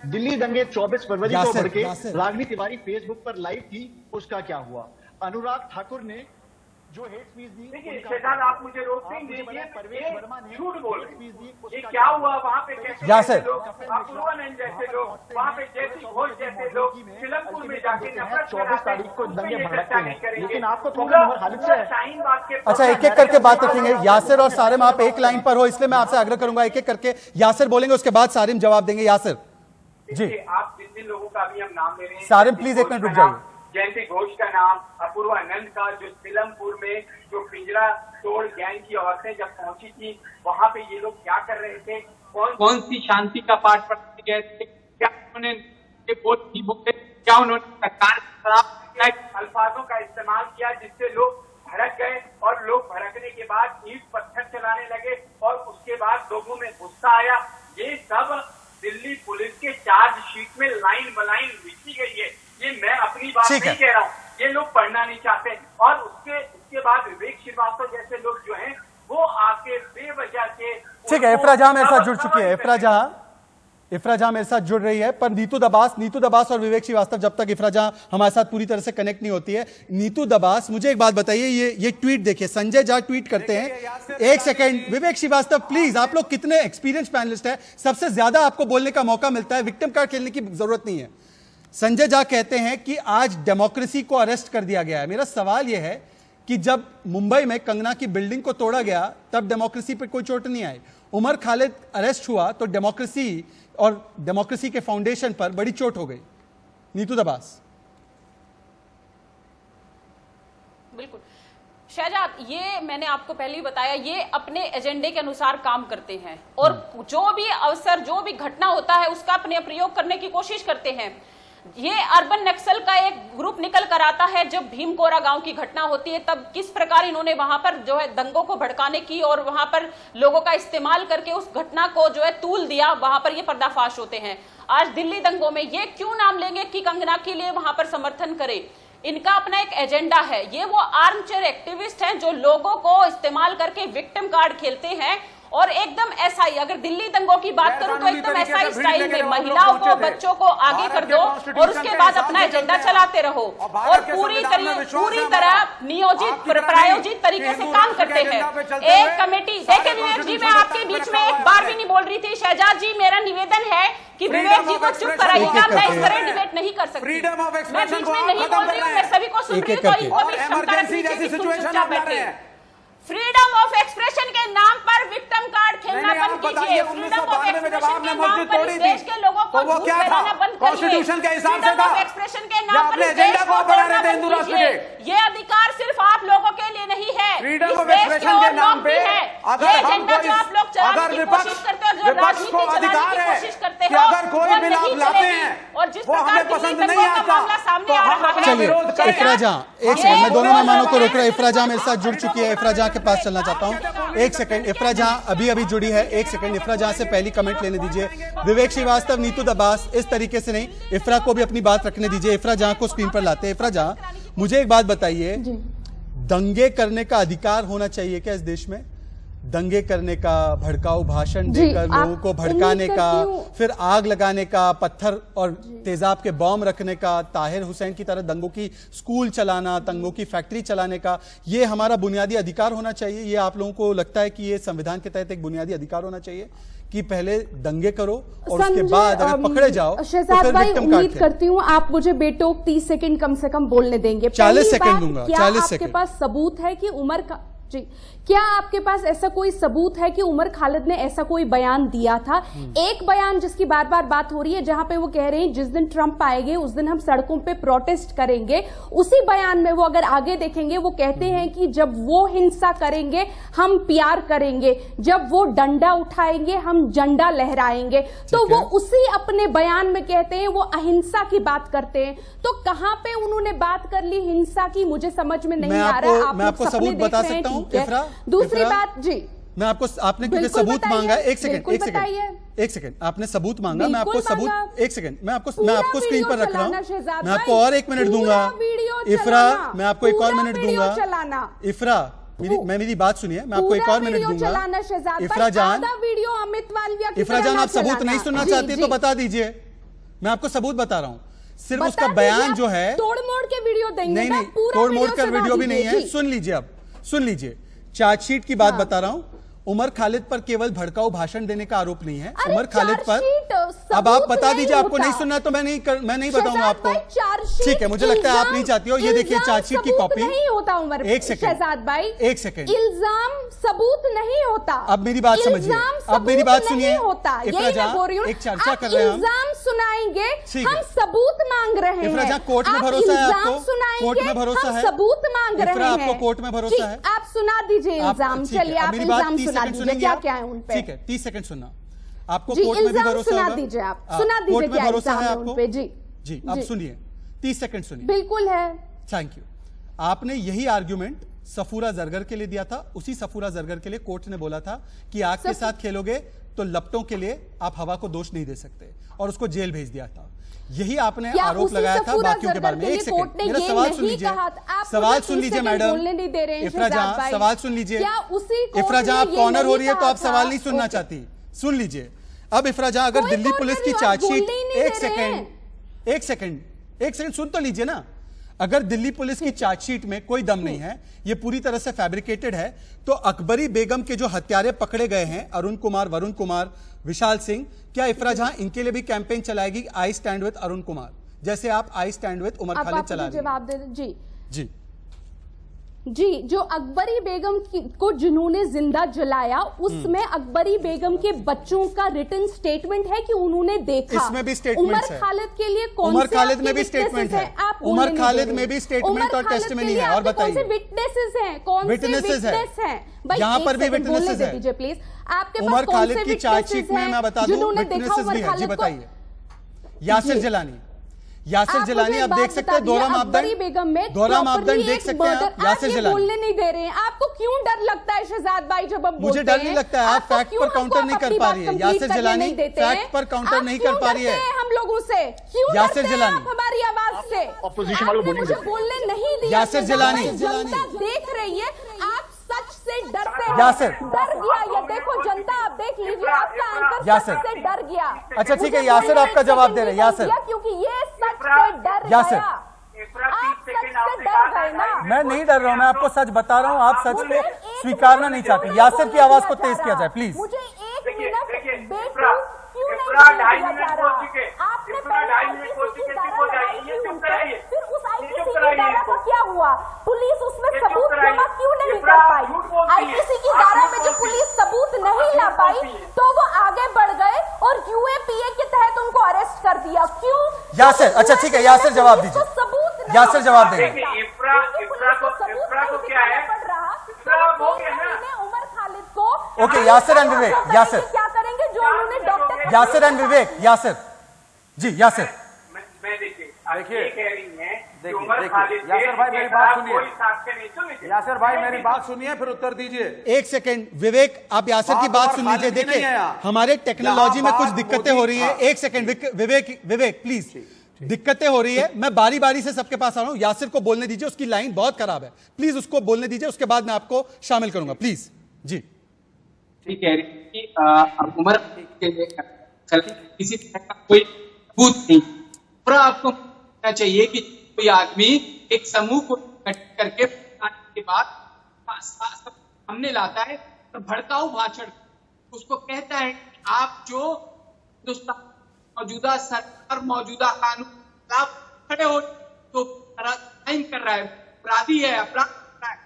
दिल्ली दंगे 24 फरवरी को भड़के, रागिनी तिवारी फेसबुक पर लाइव थी, उसका क्या हुआ? अनुराग ठाकुर ने जो हेट स्पीच दी, देखिए शहजाद, आप मुझे रोकते हैं, परवेश वर्मा ने झूठ बोल रहे हैं। ये क्या हुआ वहाँ पे? कैसे लोग, अपूर्वानंद जैसे लोग, वहाँ पे जयती घोष जैसे लोग फिल्मपुर में जाके नफरत 24 तारीख को दंगे भड़कते हैं, लेकिन आपको प्रॉब्लम खालिद से है। शाहीन बाग के अच्छा, एक एक करके बात रखेंगे। यासिर और सारिम आप एक लाइन पर हो, इसलिए मैं आपसे आग्रह करूंगा एक एक करके यासिर बोलेंगे, उसके बाद सारिम जवाब देंगे। यासिर जी, आप जिन लोगों का भी हम नाम ले रहे हैं, सारिम प्लीज एक मिनट रुक जाइए। जयंती घोष का नाम, अपूर्वानंद का, जो फिल्मपुर में जो पिंजरा तोड़ गैंग की औरतें जब पहुंची थी वहां पे ये लोग क्या कर रहे थे, कौन सी शांति का पाठ पढ़ते गए थे, क्या उन्होंने क्या उन्होंने सरकार अल्फाजों का इस्तेमाल किया जिससे लोग भड़क गए और लोग भड़कने के बाद ईंट पत्थर चलाने लगे और उसके बाद लोगों में गुस्सा आया। ये सब दिल्ली पुलिस के चार्जशीट में लाइन बलाइन लिखी गई है। ये मैं अपनी बात नहीं कह रहा हूँ, ये लोग पढ़ना नहीं चाहते। और उसके बाद विवेक श्रीवास्तव जैसे लोग जो हैं वो आके बेवजह से। ठीक है, इफ्रा जहां मेरे साथ जुड़ चुकी है। इफ्रा जहां मेरे साथ जुड़ रही है, पर नीतू दबास और विवेक श्रीवास्तव, जब तक इफ्रा जहां हमारे साथ पूरी तरह से कनेक्ट नहीं होती है। नीतू दबास, मुझे एक बात बताइए, ये ट्वीट देखिए, संजय झा ट्वीट करते हैं। एक सेकंड, विवेक श्रीवास्तव प्लीज, आप लोग कितने एक्सपीरियंस पैनलिस्ट है, सबसे ज्यादा आपको बोलने का मौका मिलता है, विक्टिम कार्ड खेलने की जरूरत नहीं है। संजय झा कहते हैं कि आज डेमोक्रेसी को अरेस्ट कर दिया गया है। मेरा सवाल यह है कि जब मुंबई में कंगना की बिल्डिंग को तोड़ा गया तब डेमोक्रेसी पर कोई चोट नहीं आई। उमर खालिद अरेस्ट हुआ तो डेमोक्रेसी और डेमोक्रेसी के फाउंडेशन पर बड़ी चोट हो गई। नीतू दबास। बिल्कुल, शहजाद, ये मैंने आपको पहले ही बताया, ये अपने एजेंडे के अनुसार काम करते हैं और जो भी अवसर, जो भी घटना होता है उसका अपने प्रयोग करने की कोशिश करते हैं। ये अर्बन नक्सल का एक ग्रुप निकल कर आता है। जब भीमकोरा गांव की घटना होती है तब किस प्रकार इन्होंने वहां पर जो है दंगों को भड़काने की और वहां पर लोगों का इस्तेमाल करके उस घटना को जो है तूल दिया, वहां पर ये पर्दाफाश होते हैं। आज दिल्ली दंगों में ये क्यों नाम लेंगे कि कंगना के लिए वहां पर समर्थन करे? इनका अपना एक एजेंडा है। ये वो आर्म चेयर एक्टिविस्ट हैं जो लोगों को इस्तेमाल करके विक्टिम कार्ड खेलते हैं और एकदम एसआई, अगर दिल्ली दंगों की बात करूं तो एकदम एसआई स्टाइल में महिलाओं को, बच्चों को आगे कर दो और उसके बाद अपना एजेंडा चलाते रहो और पूरी तरह नियोजित प्रायोजित तरीके से काम करते हैं। एक कमेटी, देखिए विवेक जी, मैं आपके बीच में एक बार भी नहीं बोल रही थी। शहजाद जी, मेरा निवेदन है कि विवेक जी को चुप कराइएगा, मैं इस तरह डिबेट नहीं कर सकती। मैं बीच में नहीं बोल रही हूँ, मैं सभी को सुन रही हूँ, तो इनको भी क्षमता रखनी चाहिए कि तुम चुपचाप बैठे। फ्रीडम ऑफ एक्सप्रेशन के नाम पर विक्टिम कार्ड खेलना बंद कीजिए। फ्रीडम ऑफ एक्सप्रेशन के नाम पर इस देश के लोगों को झूठ फैलाना बंद करिए। कॉन्स्टिट्यूशन के हिसाब से फ्रीडम ऑफ एक्सप्रेशन के नाम पर इस देश को तोड़ना बंद कीजिए। ये अधिकार सिर्फ आप लोगों के लिए नहीं है, फ्रीडम ऑफ एक्सप्रेशन के नाम पे अगर एजेंडा जो आप लोग चलाने की कोशिश करते हो, जो राजनीति चलाने की कोशिश करते हो, अगर कोई बिल आप लाते हैं और जिस वो हमें प्रकार पसंद दिल्ली नहीं दंगों का आता मामला सामने तो आ हम रहा अपना है। विरोध चलिए करें। इफ्रा जहां, एक सेकंड, मैं दोनों मेहमानों को रोक रहा हूं। इफ्रा जहां मेरे साथ जुड़ चुकी है, इफ्रा जहां के पास चलना चाहता हूं। एक सेकंड, इफ्रा जहां अभी जुड़ी है, एक सेकंड, इफ्रा जहां से पहली कमेंट लेने दीजिए। विवेक श्रीवास्तव, नीतू दबास, इस तरीके से नहीं, इफ्रा को भी अपनी बात रखने दीजिए। इफ्रा जहां को स्क्रीन पर लाते हैं। इफ्रा जहां, मुझे एक बात बताइए, दंगे करने का अधिकार होना चाहिए क्या इस देश में? दंगे करने का, भड़काऊ भाषण देकर लोगों को भड़काने का, फिर आग लगाने का, पत्थर और तेजाब के बॉम्ब रखने का, ताहिर हुसैन की तरह दंगों की स्कूल चलाना, दंगों की फैक्ट्री चलाने का, ये हमारा बुनियादी अधिकार होना चाहिए? ये आप लोगों को लगता है कि ये संविधान के तहत एक बुनियादी अधिकार होना चाहिए कि पहले दंगे करो और उसके बाद अगर पकड़े जाओ तो फिर विक्टिम कार्ड? उम्मीद करती हूँ आप मुझे बेटोक 30 सेकंड कम से कम बोलने देंगे। 40 सेकंड दूंगा, 40 सेकंड। आपके पास सबूत है कि उमर का, जी, क्या आपके पास ऐसा कोई सबूत है कि उमर खालिद ने ऐसा कोई बयान दिया था? एक बयान जिसकी बार बार बात हो रही है, जहां पे वो कह रहे हैं जिस दिन ट्रंप आएंगे उस दिन हम सड़कों पे प्रोटेस्ट करेंगे, उसी बयान में वो अगर आगे देखेंगे वो कहते हैं कि जब वो हिंसा करेंगे हम प्यार करेंगे, जब वो डंडा उठाएंगे हम झंडा लहराएंगे। तो वो उसी अपने बयान में कहते हैं, वो अहिंसा की बात करते हैं। तो कहां पे उन्होंने बात कर ली हिंसा की, मुझे समझ में नहीं आ रहा। मैं आपको सबूत बता सकता हूं इफ्रा। दूसरी बात, जी, मैं आपको, आपने क्योंकि सबूत मांगा, एक सेकंड, आपने सबूत मांगा, मैं आपको सबूत, एक सेकंड, मैं आपको स्क्रीन पर रख रहा हूं, मैं आपको और 1 मिनट दूंगा। इफ्रा, मैं आपको एक और मिनट दूंगा। इफ्रा, मेरी बात सुनिए, मैं आपको एक और मिनट दूंगा। इफ्रा जान, इफ्रा जान, आप सबूत नहीं सुनना चाहती तो बता दीजिए, मैं आपको सबूत बता रहा हूं। सिर्फ उसका बयान जो है, तोड़ मोड़ के वीडियो देंगे। नहीं, तोड़ मोड़ कर वीडियो भी नहीं है। सुन लीजिए, अब सुन लीजिए, चार्जशीट की बात बता रहा हूं। उमर खालिद पर केवल भड़काऊ भाषण देने का आरोप नहीं है। उमर खालिद पर, अब आप बता दीजिए, आपको नहीं सुनना तो मैं नहीं बताऊंगा आपको। ठीक है, मुझे लगता है आप नहीं चाहती हो। ये देखिए चार्जशीट की कॉपी नहीं होता उमर, एक सेकंड शहजाद भाई, एक सेकंड, इल्जाम सबूत नहीं होता। अब मेरी बात समझिए, अब मेरी बात सुनिए। एक चर्चा कर रहे हैं, इल्जाम सुनाएंगे, हम सबूत मांग रहे हैं। कोर्ट में भरोसा है आपको? कोर्ट में भरोसा है? सबूत मांग रहे हैं आपको? कोर्ट में भरोसा है? आप सुना दीजिए इल्जाम। चलिए आप इल्जाम सुना दीजिए, क्या क्या है उन पे। ठीक है, 30 सेकंड सुनना। आपको कोर्ट में भी भरोसा सुना दीजिए, आप सुना दीजिए, कोर्ट में भरोसा है उन पे? जी जी, आप सुनिए, 30 सेकंड सुनिए। बिल्कुल है। Thank you. आपने यही आर्ग्यूमेंट सफूरा जरगर के लिए दिया था। उसी सफूरा जरगर के लिए कोर्ट ने बोला था कि आग के साथ खेलोगे तो लपटों के लिए आप हवा को दोष नहीं दे सकते और उसको जेल भेज दिया था। यही आपने आरोप लगाया था बाकियों के बारे में। एक सेकंड, मेरा सवाल सुन लीजिए, सवाल सुन लीजिए मैडम। इफ्रा जहां, सवाल सुन लीजिए। इफ्रा जहां आप कॉर्नर हो रही है तो आप सवाल नहीं सुनना चाहती। सुन लीजिए। अब इफ्रा जहां, अगर दिल्ली पुलिस की चार्जशीट, एक सेकंड सुन तो लीजिए ना। अगर दिल्ली पुलिस की चार्जशीट में कोई दम नहीं है, ये पूरी तरह से फैब्रिकेटेड है, तो अकबरी बेगम के जो हत्यारे पकड़े गए हैं, अरुण कुमार, वरुण कुमार, विशाल सिंह, क्या इफ्रा जहां इनके लिए भी कैंपेन चलाएगी I stand with Arun Kumar, जैसे आप I stand with Umar Khalid चला रहे हैं? जवाब दे जी। जी, जी, जो अकबरी बेगम को जिन्होंने जिंदा जलाया, उसमें अकबरी बेगम के बच्चों का रिटन स्टेटमेंट है कि उन्होंने देखा। इसमें भी स्टेटमेंट उमर है। खालिद के लिए कौन उमर से खालिद आपके में भी witnesses स्टेटमेंट हैं? है। आप उमर बोलने खालिद नहीं में भी दे रहे। स्टेटमेंट उमर और खालिद टेस्टिमनी के लिए है। और आपके कौन से बताइए, विटनेसेस हैं? कौन से Witnesses हैं। विटनेस हैं? भाई यहाँ एक पर भी सेकंड बोलने witnesses दे हैं। दीजिए प्लीज। आपके पास उमर कौन खालिद से की चार्जशीट witnesses में हैं मैं बता दूं, जिन्होंने देखा विटनेसेस उमर भी है। जी खालिद को? बताइए। यासिर जी। जलानी, यासिर आप जलानी मुझे आप बात देख सकते बता हैं, दीजिए, दोहरा अकबरी बेगम में मापदंड, दोहरा मापदंड properly देख एक सकते हैं आप। murder- यासिर आप ये जलानी, बोलने नहीं दे रहे हैं। आपको क्यों डर लगता है शहजाद भाई जब हम मुझे बोलते डर नहीं हैं? लगता है। आप आपको फैक्ट क्यों पर हमको काउंटर नहीं कर अपनी पा बात रही है। complete यासिर करने जलानी नहीं देते फैक्ट हैं? पर काउंटर आप नहीं क्यों कर पा रही डरते है। हैं हम लोगों से? क्यों यासिर डरते हैं जलानी, आप हमारी आवाज से? ऑपोजिशन वालों को आपने बोलने मुझे बोलने नहीं दिया। यासिर जलानी, जनता देख रही है, आप सच से डरते हैं। यासिर, डर गया। ये देखो जनता, आप देख लीजिए, आपका एंकर यासिर, सच से डर गया। अच्छा ठीक है, मुझे यासिर बोलने आपका एक जवाब सेकंड दे रहे हैं। भी नहीं यासिर, दिया, क्योंकि ये सच से डर यासिर, गया। इफ्रा, आप 30 सच सेकंड से आपने डर कहा गए ना। मैं नहीं डर रहा हूं, मैं आपको सच बता रहा हूं। आप सच मुझे को एक स्वीकारना मिनट नहीं क्यों चाहती। नहीं यासिर की बोलने आवाज दिया को जा तेज किया रहा? जाए प्लीज। मुझे एक देखिए, मिनट देखिए, बेवकूफ क्यों नहीं इफ्रा बोलने 2.5 दिया मिनट जा बोल रहा? चुके। आपने इफ्रा पहले 2.5 मिनट बोल IPC चुके, की चुप धारा हो लगाई जाइए, थी ये चुप उन पे, कराइए। फिर उस ये IPC चुप की कराइए धारा इनको। का क्या हुआ? पुलिस उसमें ये चुप सबूत कराइए। जमा क्यों नहीं इफ्रा कर पाई? झूठ बोलती है। IPC की आप धारा झूठ में जब बोलती पुलिस है। सबूत नहीं ला झूठ पाई बोलती है। तो वो आगे बढ़ गए और UAPA के तहत उनको अरेस्ट कर दिया। क्यों? यासिर, अच्छा ठीक है, यासिर जवाब पुलिस को दीजिए। सबूत नहीं यासिर जवाब दिया। देंगे। देखिए, इफ्रा को क्या है? इफ्रा हो गया ना। उमर खालिद को ओके, यासिर एंड विवेक, यासिर, क्या करेंगे जो उन्होंने डॉक्टर यासिर एंड विवेक, यासिर जी, यासिर मैं देखिए, आप देखिए, ये कह रही हैं कि देखिए, उमर देखिए, खालिद के यासिर भाई मेरी बात सुनिए। कोई साक्ष्य नहीं। सुन लीजिए यासिर भाई मेरी बात सुनिए, फिर उत्तर दीजिए। एक सेकंड विवेक, आप यासिर की बात सुन लीजिए। देखिए हमारे टेक्नोलॉजी में कुछ दिक्कतें हो रही है। एक सेकंड विवेक, विवेक प्लीज, दिक्कतें हो रही है। मैं बारी बारी से सबके पास आ रहा हूं। यासिर को बोलने दीजिए, उसकी लाइन बहुत खराब है, प्लीज उसको बोलने दीजिए, उसके बाद मैं आपको शामिल करूंगा प्लीज। जी ठीक है कि अब उमर के लिए किसी तरह का कोई सबूत नहीं। पूरा आपको कहना चाहिए कि कोई आदमी एक समूह को इकट्ठा करके के बाद सामने लाता है और भड़काऊ भाषण उसको कहता है कि आप जो हिंदुस्तान मौजूदा सरकार मौजूदा कानून के खिलाफ खड़े हो तो साइन कर रहा है, अपराधी है, अपराध कर रहा है।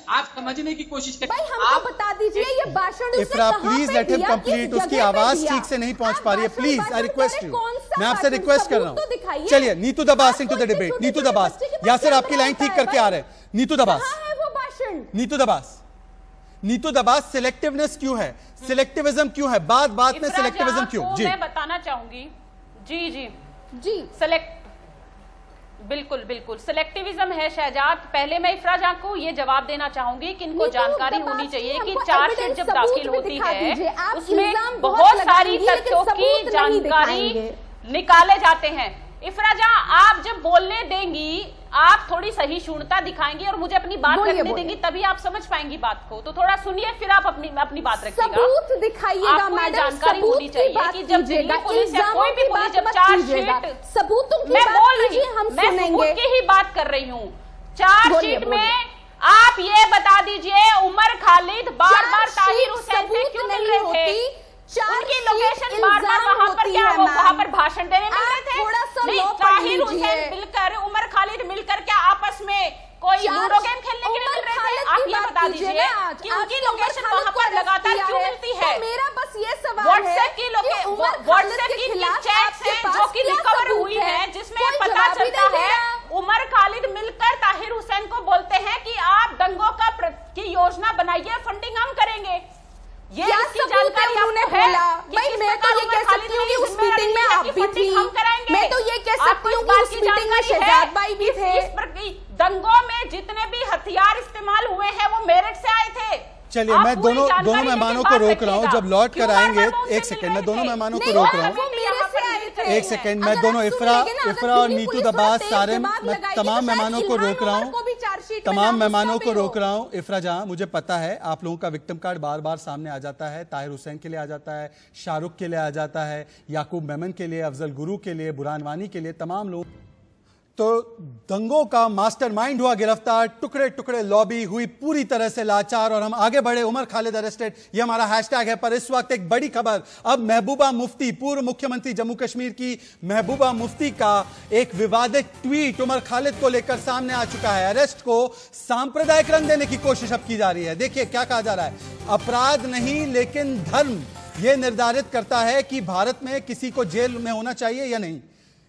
आप समझने की कोशिश करें। भाई हमको आप बता दीजिए ये भाषण उसने इफ्रा कहाँ प्लीज पे लेट हिम दिया, कंप्लीट, किस उसकी जगह पे आवाज दिया? ठीक से नहीं पहुंच आप पा रही है। भाषण प्लीज आई भाषण रिक्वेस्ट करें, यू, कौन सा मैं आपसे भाषण? रिक्वेस्ट कर रहा सबूत तो हूं। दिखाइए। चलिए नीतू दबास आप इनटू द छोटे डिबेट, छोटे नीतू छोटे दबास, बच्चे के पास यासिर आपकी कैमरा लाइन होता ठीक है करके आ भाई। रहे हैं। नीतू दबास, कहाँ है वो भाषण? नीतू दबास, नीतू दबास, सिलेक्टिवनेस क्यों है? सिलेक्टिविज्म क्यों है? बात बात में इफ्रा सिलेक्टिविज्म जहां क्यों? को जी मैं बताना चाहूंगी। जी जी जी सेलेक्ट बिल्कुल बिल्कुल सिलेक्टिविज्म है शहजाद। पहले मैं इफ्रा जहां को ये जवाब देना चाहूंगी कि इनको नीतू जानकारी दबास होनी की चाहिए कि हमको चार्जशीट evidence जब सबूत दाखिल भी होती दिखा दीजिए। है आप उसमें इल्जाम बहुत बहुत सारी लगाएंगी, लेकिन तथ्यों की सबूत नहीं जानकारी दिखाएंगे। निकाले जाते हैं। इफ्रा जहां आप जब बोलने देंगी, आप थोड़ी सहिष्णुता दिखाएंगी और मुझे अपनी बात बोलिए, रखने बोलिए। देंगी, तभी आप समझ पाएंगी बात को। तो थोड़ा सुनिए, फिर आप अपनी बात रखिएगा। सबूत दिखाइएगा आपको ये मैडम, जानकारी सबूत होनी की चाहिए बात कि जब कीजिएगा, दिल्ली पुलिस या इल्जामों कोई भी की पुलिस बात जब मत कीजिएगा। चार्जशीट सबूतों की मैं बात बोल रही कीजिए, हूँ, हम मैं सुनेंगे। सबूत की ही बात कर रही हूँ। बोलिए, चार्जशीट बोलिए। में आप ये बता दीजिए उमर खालिद बार बार ताहिर हुसैन से सबूत क्यों नहीं मिल रहे होती, थे? चार्जशीट उनकी लोकेशन बार बार इल्जाम वहां पर होती क्या है, वो मैम। वहां पर भाषण देने मिल रहे आप थे? थोड़ा सा नहीं, लॉ पढ़ ताहिर लीजिए। हुसैन मिलकर उमर खालिद मिलकर क्या आपस में कोई लूडो गेम खेलने के लिए मिल रहे थे? आप ये बता दीजिए कि उनकी लोकेशन वहां पर लगातार क्यों मिलती है? मेरा बस ये सवाल है व्हाट्सएप की व्हाट्सएप व्हाट्सएप की चैट्स हैं जो कि रिकवर हुई है, जिसमें पता चलता है उमर खालिद मिलकर ताहिर हुसैन को बोलते हैं कि आप दंगों की योजना बनाइए, फंडिंग हम करेंगे। ये क्या इसकी सबूत है जानकारी उन्होंने आपको है बोला? कि भाई किस मैं तो प्रकार ये उमर कह खालिद सकती हूँ ने कि उस जिम्मेदारी मीटिंग में ली है आप कि भी फंडिंग थी। हम कराएंगे। मैं तो ये कह आपको सकती इस हूँ कि बात उस की मीटिंग में जानकारी है शहजाद भाई भी कि थे। दंगों में जितने भी हथियार इस्तेमाल हुए हैं वो मेरठ से आए थे। चलिए आप मैं पूरी दोनों जानकारी मेहमानों लेके को बात रोक रहा हूं। रखिएगा। जब लौट क्यों कर बार-बार आएंगे, वो उनसे एक सेकंड, मिल मैं दोनों रहे थे? मेहमानों को नहीं, रोक वो रहा हूं। मेरे से आए थे। एक सेकंड, मैं अगर दोनों आप सुन इफ्रा लेंगे ना, अगर इफ्रा और दिल्ली नीतू पुलिस पर दबास तेज सारे दिमाग मैं लगाएगी तमाम तो शायद मेहमानों को इल्हाम रोक रहा उमर को भी चार्जशीट हूं। में तमाम नाम मेहमानों उसका को भी रोक हो। रहा हूं। इफ्रा जहां मुझे पता है आप लोगों का विक्टिम कार्ड बार बार सामने आ जाता है, ताहिर हुसैन के लिए आ जाता है, शाहरुख के लिए आ जाता है, याकूब मेमन के लिए, अफजल गुरु के लिए, बुरहान वानी के लिए, तमाम लोग। तो दंगों का मास्टरमाइंड हुआ गिरफ्तार, टुकड़े टुकड़े लॉबी हुई पूरी तरह से लाचार और हम आगे बढ़े। उमर खालिद अरेस्टेड, ये हमारा हैशटैग है। पर इस वक्त एक बड़ी खबर, अब महबूबा मुफ्ती, पूर्व मुख्यमंत्री जम्मू कश्मीर की महबूबा मुफ्ती का एक विवादित ट्वीट उमर खालिद को लेकर सामने आ चुका है। अरेस्ट को सांप्रदायिक रंग देने की कोशिश अब की जा रही है। देखिए क्या कहा जा रहा है, अपराध नहीं लेकिन धर्म यह निर्धारित करता है कि भारत में किसी को जेल में होना चाहिए या नहीं।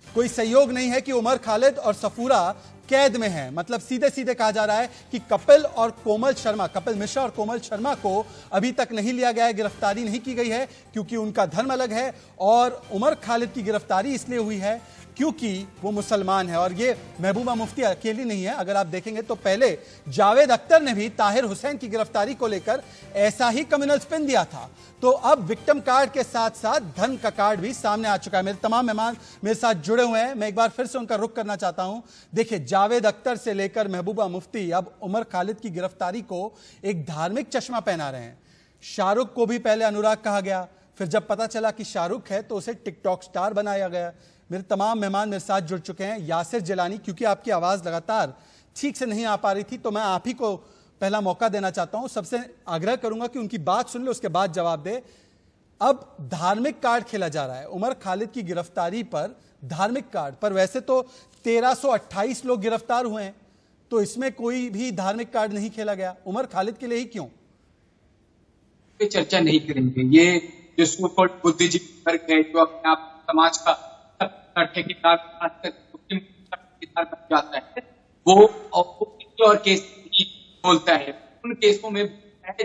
कोई संयोग नहीं है कि उमर खालिद और सफूरा कैद में हैं। मतलब सीधे सीधे कहा जा रहा है कि कपिल और कोमल शर्मा, कपिल मिश्रा और कोमल शर्मा को अभी तक नहीं लिया गया है, गिरफ्तारी नहीं की गई है क्योंकि उनका धर्म अलग है। और उमर खालिद की गिरफ्तारी इसलिए हुई है क्योंकि वो मुसलमान है। और ये महबूबा मुफ्ती अकेली नहीं है, अगर आप देखेंगे तो पहले जावेद अख्तर ने भी ताहिर हुसैन की गिरफ्तारी को लेकर ऐसा ही कम्युनल स्पिन दिया था। तो अब विक्टिम कार्ड के साथ साथ धन का कार्ड भी सामने आ चुका है। मेरे तमाम मेहमान मेरे साथ जुड़े हुए हैं, मैं एक बार फिर से उनका रुख करना चाहता हूं। देखिए, जावेद अख्तर से लेकर महबूबा मुफ्ती अब उमर खालिद की गिरफ्तारी को एक धार्मिक चश्मा पहना रहे हैं। शाहरुख को भी पहले अनुराग कहा गया, फिर जब पता चला कि शाहरुख है तो उसे टिकटॉक स्टार बनाया गया। मेरे तमाम मेहमान मेरे साथ जुड़ चुके हैं। यासिर जिलानी, क्योंकि आपकी आवाज़ लगातार ठीक से नहीं आ पा रही थी तो मैं आप ही को पहला मौका देना चाहता हूं। सबसे आग्रह करूंगा कि उनकी बात सुन ले, उसके बाद जवाब दे। अब धार्मिक कार्ड खेला जा रहा है उमर खालिद की गिरफ्तारी पर, धार्मिक कार्ड पर। वैसे तो 1328 लोग गिरफ्तार हुए हैं, तो इसमें कोई भी धार्मिक कार्ड नहीं खेला गया। उमर खालिद के लिए ही क्यों? चर्चा नहीं करेंगे। ये जो सो-कॉल्ड बुद्धिजीवी वर्ग है, जो अपने आप समाज का ठेकेदार बन जाता है, वो और केस बोलता है। उन केसों में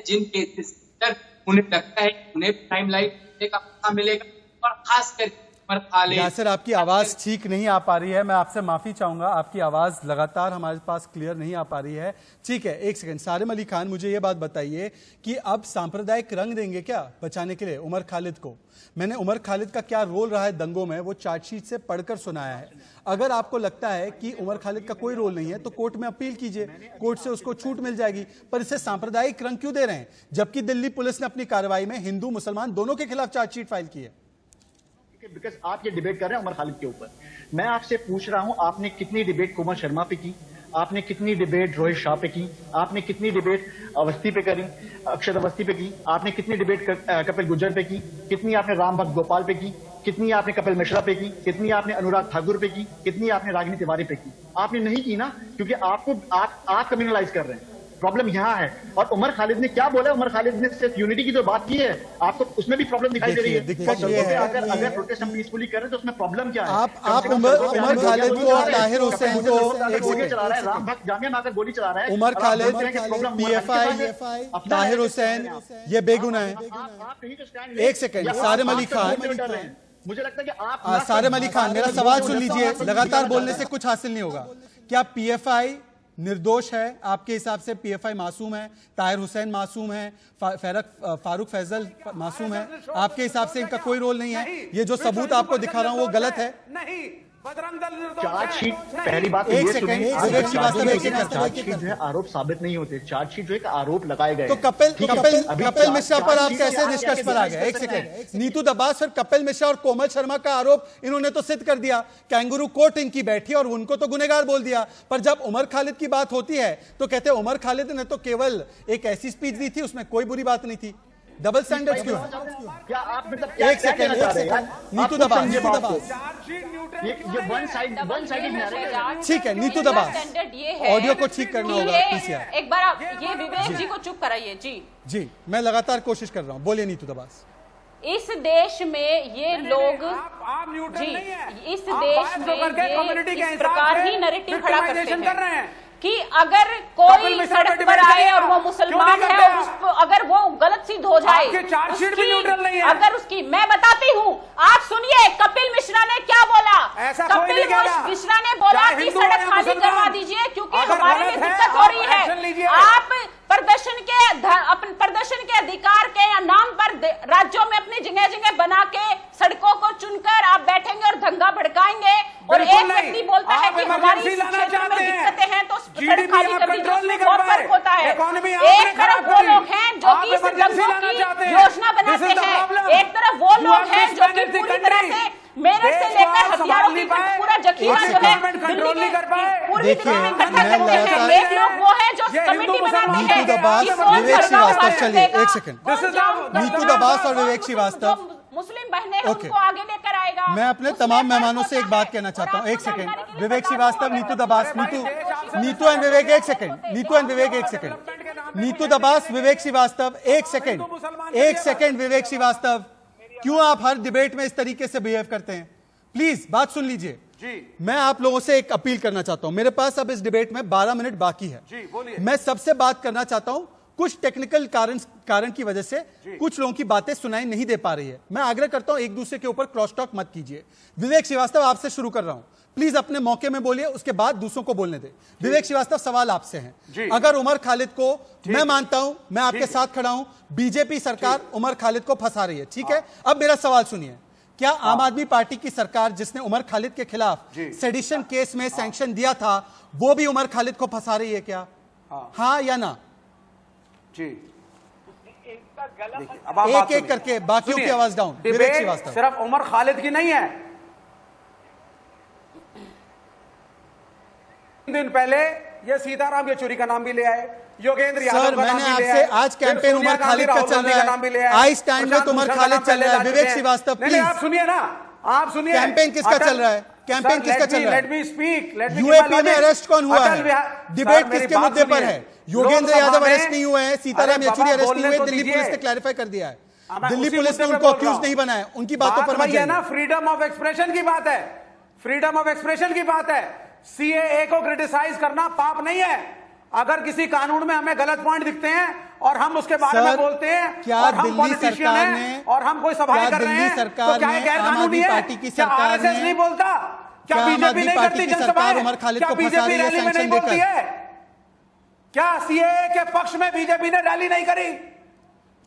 जिन केसेस पर उन्हें लगता है कि उन्हें टाइमलाइन का मौका मिलेगा, और खासकर यासिर आपकी आवाज ठीक नहीं आ पा रही है, मैं आपसे माफी चाहूंगा, आपकी आवाज लगातार हमारे पास क्लियर नहीं आ पा रही है। ठीक है, एक सेकंड। सारिम अली खान, मुझे यह बात बताइए कि अब सांप्रदायिक रंग देंगे क्या बचाने के लिए उमर खालिद को? मैंने उमर खालिद का क्या रोल रहा है दंगों में वो चार्जशीट से पढ़कर सुनाया है। अगर आपको लगता है कि उमर खालिद का कोई रोल नहीं है तो कोर्ट में अपील कीजिए, कोर्ट से उसको छूट मिल जाएगी। पर इसे सांप्रदायिक रंग क्यों दे रहे हैं, जबकि दिल्ली पुलिस ने अपनी कार्रवाई में हिंदू मुसलमान दोनों के खिलाफ चार्जशीट फाइल की है? बिकॉज आप ये डिबेट कर रहे हैं उमर खालिद के ऊपर। मैं आपसे पूछ रहा हूं, आपने कितनी डिबेट कोमल शर्मा पे की, आपने कितनी डिबेट रोहित शाह पे की, आपने कितनी डिबेट अवस्थी पे करी, अक्षत अवस्थी पे की, आपने कितनी डिबेट कपिल गुर्जर पे की, कितनी आपने राम भक्त गोपाल पे की, कितनी आपने कपिल मिश्रा पे की, कितनी आपने अनुराग ठाकुर पे की, कितनी आपने रागिनी तिवारी पे की? आपने नहीं की ना, क्योंकि आप कम्युनलाइज कर रहे हैं। प्रॉब्लम यहाँ है। और उमर खालिद ने क्या बोला? उमर खालिद ने सिर्फ यूनिटी की जो बात की है, आपको उसमें भी प्रॉब्लम दिखाई दे रही है। अगर प्रोटेस्ट हम पीसफुली कर रहे हैं तो उसमें प्रॉब्लम क्या है? आप उमर खालिद को, ताहिर हुसैन को गोली चला रहा है, राम भक्त जामिया में आकर गोली चला रहा है, उमर खालिद, पीएफआई, ताहिर हुसैन, ये बेगुनाह है। एक सेकंड, सारिम अली खान, मुझे लगता है कि आप सारिम अली खान, मेरा सवाल सुन लीजिए, लगातार बोलने से कुछ हासिल नहीं होगा। क्या पीएफआई निर्दोष है आपके हिसाब से? पीएफआई मासूम है, ताहिर हुसैन मासूम है, फारूक फैजल मासूम है, आपके हिसाब से इनका कोई रोल नहीं है? ये जो सबूत आपको दिखा रहा हूं वो गलत है? नहीं, बजरंग दल चार्जशीट, पहली बात एक सेकंड, चार्जशीट जो है आरोप साबित नहीं होते, चार्जशीट जो है आरोप लगाए गए। तो कपिल मिश्रा पर आप कैसे निष्कर्ष पर आ गए? एक सेकंड, नीतू दबास, फिर कपिल मिश्रा और कोमल शर्मा का आरोप इन्होंने तो सिद्ध कर दिया, कैंगरू कोर्ट इनकी बैठी और उनको तो गुनहगार बोल दिया। पर जब उमर खालिद की बात होती है तो कहते हैं उमर खालिद ने तो केवल एक ऐसी स्पीच दी थी, उसमें कोई बुरी बात नहीं थी। डबल स्टैंडर्ड क्यों? क्या आप मतलब एक सेकंड, नीतू दबास, ये वन साइड ठीक है, नीतू दबास, ऑडियो को ठीक करना होगा पीसीआर। एक बार आप ये विवेक जी को चुप कराइए। जी, मैं लगातार कोशिश कर रहा हूँ, बोलिए नीतू दबास। इस देश में ये लोग जी, इस देश में ये इस प्रकार ही नैरेटिव खड़ा करते हैं कि अगर कोई सड़क पर आए और वो मुसलमान है और अगर वो गलत सिद्ध हो जाए, अगर उसकी, मैं बताती हूँ, आप सुनिए कपिल मिश्रा ने क्या बोला। कपिल मिश्रा ने बोला कि सड़क खाली करवा दीजिए क्योंकि हमारे लिए दिक्कत हो रही है। आप प्रदर्शन के अधिकार के या नाम पर राज्यों में अपनी जगह जगह बना के सड़कों को चुनकर आप बैठेंगे और दंगा भड़काएंगे, और एक व्यक्ति बोलता है कि हमारी क्षेत्र में दिक्कतें हैं तो सड़क खाली कर दीजिए। बहुत फर्क होता है। एक तरफ वो लोग हैं जो कि इस दंगों की योजना बनाते हैं, एक तरफ वो लोग हैं जो कि पूरी तरह से मेरठ से लेकर हथियारों की पूरा जखीरा जो है दिल्ली में देखिए, मैं लगातार एक लोग वो है जो कमेटी बनाते हैं नीतू दबास, कि कौन विवेक चुनाव श्रीवास्तव, चलिए लड़ेगा, एक सेकंड, कौन नीतू दबास और विवेक श्रीवास्तव, जो मुस्लिम बहनें हैं ओके। उनको आगे लेकर आएगा। मैं अपने उसमें तमाम फर्क मेहमानों होता से एक है। बात कहना चाहता हूं, और एक आपको सेकंड, जानकारी के लिए विवेक बता श्रीवास्तव, दूं, नीतू दबास, नीतू एंड विवेक, एक सेकंड, नीतू एंड विवेक, एक सेकंड, नीतू दबास, विवेक श्रीवास्तव, एक सेकंड, विवेक श्रीवास्तव, क्यों आप हर डिबेट में इस तरीके से बिहेव करते हैं? प्लीज बात सुन लीजिए। मैं आप लोगों से एक अपील करना चाहता हूं, मेरे पास अब इस डिबेट में 12 मिनट बाकी है। मैं सबसे बात करना चाहता हूं, कुछ टेक्निकल कारण की वजह से कुछ लोगों की बातें सुनाई नहीं दे पा रही है। मैं आग्रह करता हूं एक दूसरे के ऊपर क्रॉस टॉक मत कीजिए। विवेक श्रीवास्तव, आपसे शुरू कर रहा हूं, प्लीज अपने मौके में बोलिए, उसके बाद दूसरों को बोलने दे। विवेक श्रीवास्तव, सवाल आपसे है, अगर उमर खालिद को, मैं मानता हूं, मैं आपके साथ खड़ा हूं, बीजेपी सरकार उमर खालिद को फंसा रही है, ठीक है? अब मेरा सवाल सुनिए, क्या आम आदमी पार्टी की सरकार जिसने उमर खालिद के खिलाफ सेडिशन केस में सैंक्शन दिया था, वो भी उमर खालिद को फंसा रही है क्या? हाँ या ना? जी, अब आप एक एक करके बाकियों की आवाज डाउन। विवेक श्रीवास्तव, सिर्फ उमर खालिद की नहीं है। दिन पहले ये सीताराम येचुरी का नाम भी ले आए, योगेंद्र यादव सर, का नाम मैंने भी ले आपसे आए, आज कैंपेन उमर खालिद का चल रहा है, I stand with Umar Khalid चल रहा है। विवेक श्रीवास्तव, प्लीज आप सुनिए ना, आप सुनिए, कैंपेन किसका चल रहा है? कैंपेन किसका चल रहा है? लेट मी स्पीक, यूएपी में अरेस्ट कौन हुआ है? डिबेट किसके मुद्दे पर है? योगेंद्र यादव अरेस्ट नहीं हुए हैं, सीताराम येचुरी अरेस्ट नहीं हुए, दिल्ली पुलिस ने क्लैरिफाई कर दिया है, दिल्ली पुलिस ने उनको अक्यूज नहीं बनाया, उनकी बातों पर मत जाइए ना। फ्रीडम ऑफ एक्सप्रेशन की बात है, फ्रीडम ऑफ एक्सप्रेशन की बात है। सीएए को क्रिटिसाइज करना पाप नहीं है। अगर किसी कानून में हमें गलत पॉइंट दिखते हैं और हम उसके बारे में बोलते हैं, क्या और हम दिल्ली पॉलिटिशियन सरकार हैं ने, और हम कोई सभाएं कर रहे हैं, तो क्या गैर कानूनी है? क्या आरएसएस नहीं बोलता? क्या बीजेपी नहीं करती जनसभाएं? क्या बीजेपी रैली में नहीं बोलती है? क्या सीएए के पक्ष में बीजेपी ने रैली नहीं करी?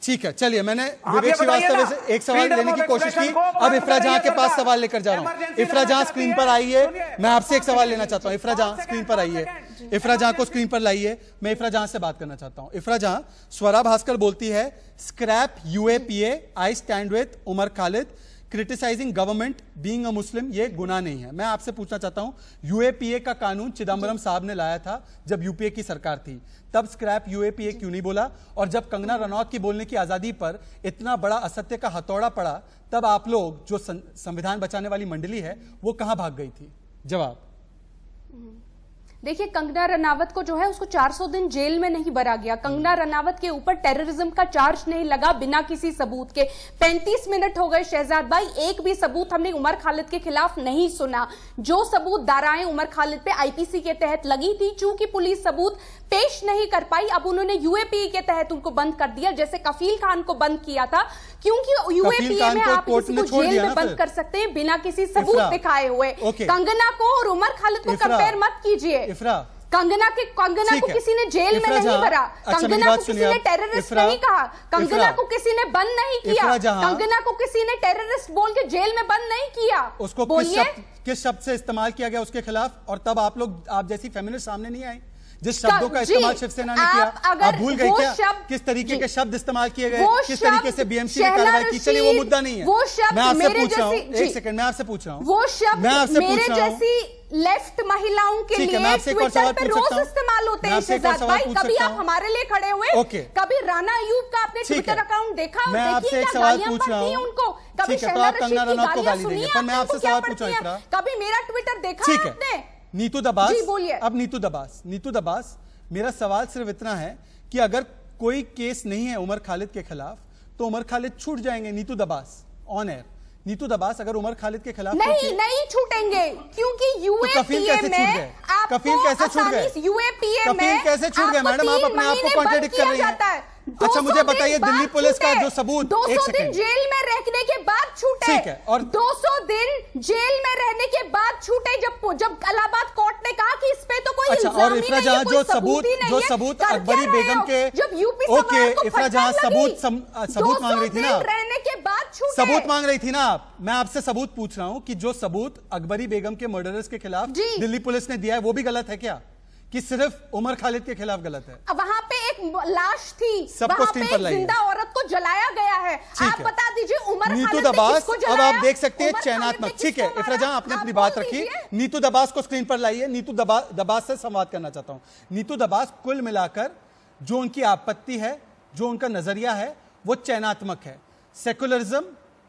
ठीक है, चलिए, मैंने विवेक श्रीवास्तव से एक सवाल लेने की कोशिश की, अब इफ्रा जहां के पास सवाल लेकर जा रहा हूं। इफ्रा जहां स्क्रीन पर आइए, मैं आपसे एक सवाल लेना चाहता हूं। इफ्रा जहां स्क्रीन पर आइए, इफ्रा जहां को स्क्रीन पर लाइए, मैं इफ्रा जहां से बात करना चाहता हूं। इफ्रा जहां, स्वरा भास्कर बोलती है, scrap UAPA, I stand with Umar Khalid, criticising government being a Muslim ये गुनाह नहीं है। मैं आपसे पूछना चाहता हूं, यूएपीए का कानून चिदम्बरम साहब ने लाया था जब यूपीए की सरकार थी, तब स्क्रैप यूएपीए क्यों नहीं बोला? और जब कंगना रनौत की बोलने की आजादी पर इतना बड़ा असत्य का हथौड़ा पड़ा, तब आप लोग, जो संविधान बचाने वाली मंडली है, वो कहां भाग गई थी? जवाब। देखिए, कंगना रनावत को जो है उसको 400 दिन जेल में नहीं भरा गया। कंगना रनावत के ऊपर टेररिज्म का चार्ज नहीं लगा बिना किसी सबूत के। 35 मिनट हो गए शहजाद भाई, एक भी सबूत हमने उमर खालिद के खिलाफ नहीं सुना। जो सबूत धाराएं उमर खालिद पे आईपीसी के तहत लगी थी, चूंकि पुलिस सबूत पेश नहीं कर पाई, अब उन्होंने यूएपीए के तहत उनको बंद कर दिया, जैसे कफील खान को बंद किया था। क्योंकि यूएपीए में आप किसी को जेल में बंद कर सकते हैं बिना किसी सबूत दिखाए हुए। कंगना को और उमर खालिद को कंपेयर मत कीजिए। कंगना को किसी ने जेल में नहीं भरा, कंगना को किसी ने टेररिस्ट नहीं कहा, कंगना को किसी ने बंद नहीं किया, कंगना को किसी ने टेररिस्ट बोल के जेल में बंद नहीं किया। उसको किस शब्द से इस्तेमाल किया गया उसके खिलाफ? और तब आप लोग, आप जैसी फेमिनिस्ट सामने नहीं आई जिस शब्दों का इस्तेमाल शिवसेना ने किया, आप भूल गए क्या? किस तरीके के शब्द इस्तेमाल किए गए, किस तरीके से बीएमसी ने कार्रवाई की? चलिए, वो मुद्दा नहीं है। मैं आपसे पूछ रहा हूँ, एक सेकंड, मैं आपसे पूछ रहा हूँ, वो शब्द मेरे जैसी लेफ्ट महिलाओं के लिए ट्विटर पे रोज इस्तेमाल होते हैं शहजाद भाई। कभी आप हमारे लिए खड़े हुए, कभी राना अयूब का आपने ट्विटर अकाउंट देखा? मैं आपसे एक सवाल पूछ रहा हूं उनको, कभी शहला रशीद की गालियां सुनी है, मैं आपसे सवाल पूछ रहा हूं, कभी मेरा ट्विटर देखा आपने? नीतू दबास, जी बोलिए। अब नीतू दबास, मेरा सवाल सिर्फ इतना है कि अगर कोई केस नहीं है उमर खालिद के खिलाफ, तो उमर खालिद छूट जाएंगे? नीतू दबास ऑन एयर, नीतू दबास, अगर उमर खालिद के खिलाफ नहीं छूटेंगे, क्योंकि यूएपीए में कफील कैसे छूट गए? यूएपीए में कैसे छूट गए? मैडम, आप अपने आप को कॉन्ट्रडिक्ट कर रही हैं। अच्छा, मुझे बताइए, दिल्ली पुलिस का जो सबूत, 200 दिन जेल में रहने के बाद छूटे, ठीक है, और 200 दिन जेल में रहने के बाद छूटे, जब इलाहाबाद कोर्ट ने कहा कि इस पे तो कोई और इफ्रा जहां जो सबूत अकबरी बेगम के, जब यूपी ओके, इफ्रा जहां सबूत मांग रही थी ना, रहने के बाद छूटे, सबूत मांग रही थी ना आप, मैं आपसे सबूत पूछ रहा हूं कि जो सबूत अकबरी बेगम के मर्डरर्स के खिलाफ दिल्ली पुलिस ने दिया है, वो भी गलत है क्या? कि सिर्फ उमर खालिद के खिलाफ गलत है? वहां पे एक एक लाश थी, सबको वहां स्क्रीन पे पर एक लाइए। जिंदा औरत को जलाया गया है। आप बता दीजिए उमर नीतू खालिद ने दबास, किसको अब जलाया? आप देख सकते हैं उमर खालिद ने चयनात्मक। ठीक है किसको इफरा जहां, आपने मारा? अपनी आप बात बोल रखी। दीजिए। नीतू दबास को स्क्रीन पर लाइए। नीतू दबास से संवाद करना चाहता हूं। नीतू दबास, कुल मिलाकर जो उनकी आपत्ति है, जो उनका नजरिया है, वो चयनात्मक है। सेकुलरिज्म,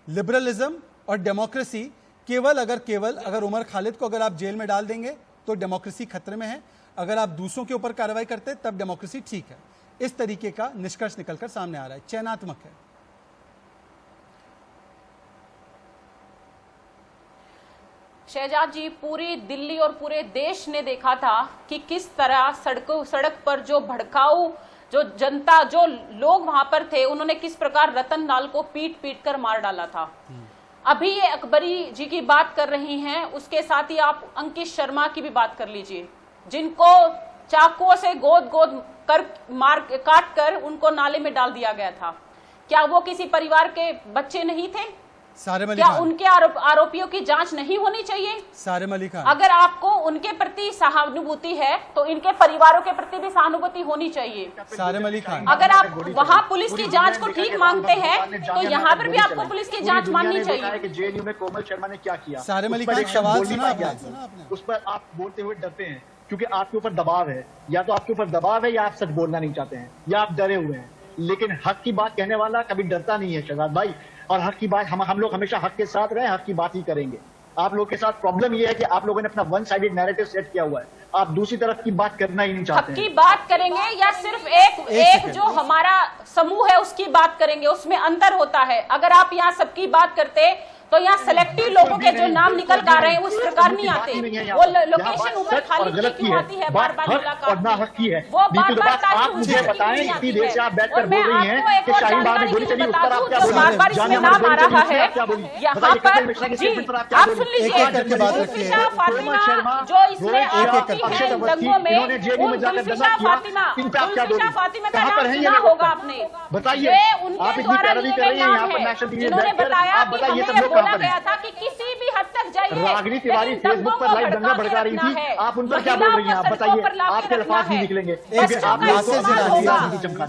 लिबरलिज्म और डेमोक्रेसी केवल अगर उमर खालिद को अगर आप जेल में डाल देंगे तो डेमोक्रेसी खतरे में है, अगर आप दूसरों के ऊपर कार्रवाई करते तब डेमोक्रेसी ठीक है। इस तरीके का निष्कर्ष निकलकर सामने आ रहा है, चयनात्मक है। शहजाद जी, पूरी दिल्ली और पूरे देश ने देखा था कि किस तरह सड़क पर जो भड़काऊ जो जनता, जो लोग वहां पर थे, उन्होंने किस प्रकार रतन लाल को पीट कर मार डाला था। अभी ये अकबरी जी की बात कर रही हैं, उसके साथ ही आप अंकित शर्मा की भी बात कर लीजिए, जिनको चाकुओं से गोद कर काट कर उनको नाले में डाल दिया गया था। क्या वो किसी परिवार के बच्चे नहीं थे? सारे क्या उनके आरोपियों की जांच नहीं होनी चाहिए? सारे अली खान, अगर आपको उनके प्रति सहानुभूति है तो इनके परिवारों के प्रति भी सहानुभूति होनी चाहिए। सारे अली खान, अगर आप वहाँ पुलिस की जांच को ठीक मांगते हैं तो यहाँ पर भी आपको पुलिस की जांच माननी चाहिए। जेएनयू में कोमल शर्मा ने क्या किया, सारे अली खान, सवाल सुना आपने? उस पर आप बोलते हुए डरते हैं क्योंकि आपके ऊपर दबाव है। या तो आपके ऊपर दबाव है या आप सच बोलना नहीं चाहते हैं या आप डरे हुए हैं। लेकिन हक की बात कहने वाला कभी डरता नहीं है शहजाद भाई। और हक की बात हम लोग हमेशा हक के साथ रहे, हक की बात ही करेंगे। आप लोगों के साथ प्रॉब्लम यह है कि आप लोगों ने अपना वन साइडेड नैरेटिव सेट किया हुआ है। आप दूसरी तरफ की बात करना ही नहीं चाहते हक की बात करेंगे या सिर्फ एक जो हमारा समूह है उसकी बात करेंगे, उसमें अंतर होता है। अगर आप यहाँ सबकी बात करते तो यहाँ सेलेक्टिव लोगों के जो नाम निकल कर आ रहे हैं उस प्रकार नहीं आते। वो लोकेशन उमर खालिद की क्यों आती है बार बार मुलाकात की? वो बार बार आप मुझे बताएं, इतनी देर से आप बैठकर बोल रही हैं कि शाहीन बाग में गोली चली, उस पर आप क्या बोल रही हैं? बार इसमें नाम आ रहा है यहाँ पर। जी आप सुन लीजिए, जुल्फिशा फातिमा जो इसमें आरोपी है दंगों में, उन जुल्फिशा फातिमा का नाम सुना होगा आपने। बताइए, उनके द्वारा लिए गए नाम है जिन्होंने बताया कि हमें बोला गया था कि किसी भी हद तक जाइए। रागिनी तिवारी फेसबुक पर लाइव दंगा भड़का रही थी, आप उन पर क्या बोल रही हैं? आप बताइए, आपके अल्फाज नहीं निकलेंगे।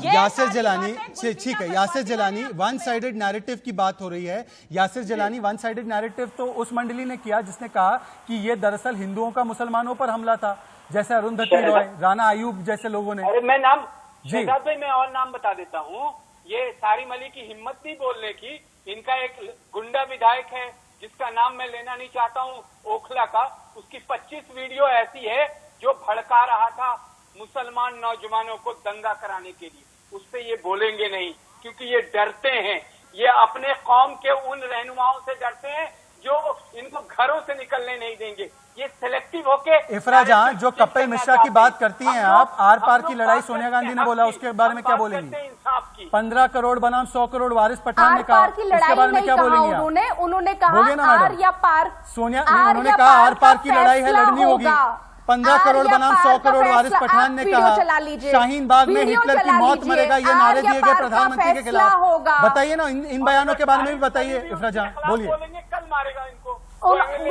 यासिर जलानी, ठीक है, यासिर जलानी, वन साइडेड नैरेटिव की बात हो रही है। यासिर जलानी, वन साइडेड नैरेटिव तो उस मंडली ने किया जिसने कहा कि ये दरअसल हिंदुओं का मुसलमानों पर हमला था, जैसे अरुंधति रॉय, राना आयूब जैसे लोगों ने। अरे मैं नाम शहजाद भाई, मैं और नाम बता देता हूँ। ये सारिम अली की हिम्मत नहीं बोलने की। इनका एक गुंडा विधायक है जिसका नाम मैं लेना नहीं चाहता हूँ, ओखला का। उसकी 25 वीडियो ऐसी है जो भड़का रहा था मुसलमान नौजवानों को दंगा कराने के लिए। उस पे ये बोलेंगे नहीं क्योंकि ये डरते हैं। ये अपने कौम के उन रहनुमाओं से डरते हैं जो इनको घरों से निकलने नहीं देंगे। ये सिलेक्टिव होके इफरा जहां जो कपिल मिश्रा की बात करती हैं आप, आर पार की लड़ाई सोनिया गांधी ने बोला, उसके बारे में क्या बोलेंगी? 15 करोड़ बनाम 100 करोड़ वारिस पठान ने कहा, उसके बारे में क्या बोलेंगी आप? उन्होंने कहा आर या पार, सोनिया उन्होंने कहा आर पार की लड़ाई है, लड़नी होगी। 15 करोड़ बनाम 100 करोड़ वारिस पठान ने कहा, शाहीन बाग में हिटलर की मौत मरेगा, ये नारे दिए गए प्रधानमंत्री के खिलाफ। बताइए ना, इन बयानों के बारे में भी बताइए इफरा जहां, बोलिए। कल मारेगा इनको।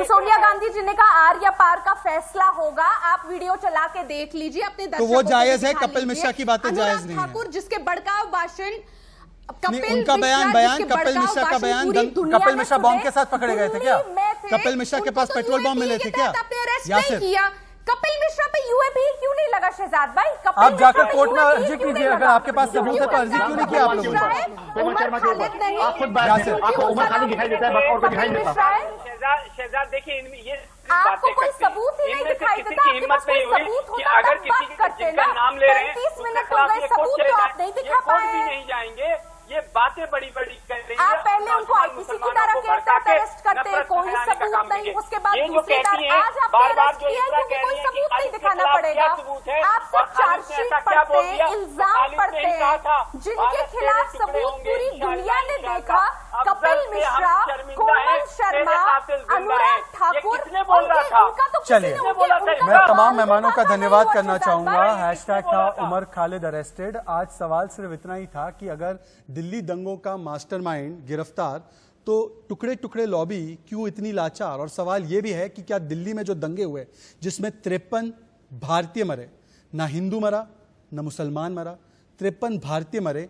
सोनिया गांधी जी ने कहा आर या पार का फैसला होगा। आप वीडियो चला के देख लीजिए अपने दर्शकों तो वो जायज है, कपिल मिश्रा की बातें जायज नहीं है। ठाकुर जिसके भड़काऊ भाषण, उनका बयान कपिल मिश्रा का बयान, कपिल मिश्रा बॉम्ब के साथ पकड़े गए थे क्या? कपिल मिश्रा के पास पेट्रोल बॉम्ब मिले थे क्या? किया कपिल मिश्रा पे यूएपी क्यों नहीं लगा शहजाद भाई? आप जाकर कोर्ट में अर्जी कीजिए, अगर आपके पास सबूत है तो अर्जी क्यों नहीं किया आप लोगों ने? उमर खालिद नहीं, आप खुद बात करें, आपको उमर खालिद दिखाई देता है, और कोई दिखाई नहीं देता। शहजाद देखिए, ये आपको कोई सबूत ही नहीं दिखाई देता। आपके पास कोई सबूत होता अगर तब किसी बात करते का ना। नाम ले रहे हैं 35 मिनट हो गए, सबूत तो आप नहीं दिखा पाए। भी नहीं जाएंगे, ये बातें बड़ी बड़ी कर रही है। आप पहले उनको आईपीसी की तरह कहते अरेस्ट करते, कोई सबूत नहीं, उसके बाद दूसरी बार आज आप अरेस्ट किया क्योंकि कोई सबूत नहीं दिखाना पड़ेगा। आप सिर्फ चार्जशीट पढ़ते, इल्जाम पढ़ते हैं जिनके खिलाफ सबूत पूरी दुनिया ने देखा। कपिल मिश्रा, कोमल शर्मा, अनुराग ठाकुर, उनका तो चलिए, मैं तमाम मेहमानों का धन्यवाद करना चाहूंगा। हैशटैग था उमर खालिद अरेस्टेड। आज सवाल सिर्फ इतना ही था कि अगर दिल्ली दंगों का मास्टरमाइंड गिरफ्तार तो टुकड़े टुकड़े लॉबी क्यों इतनी लाचार? और सवाल यह भी है कि क्या दिल्ली में जो दंगे हुए जिसमें 53 भारतीय मरे, ना हिंदू मरा ना मुसलमान मरा, 53 भारतीय मरे,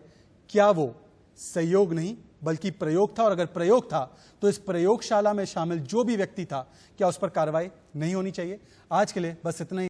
क्या वो संयोग नहीं बल्कि प्रयोग था? और अगर प्रयोग था तो इस प्रयोगशाला में शामिल जो भी व्यक्ति था, क्या उस पर कार्रवाई नहीं होनी चाहिए? आज के लिए बस इतना ही।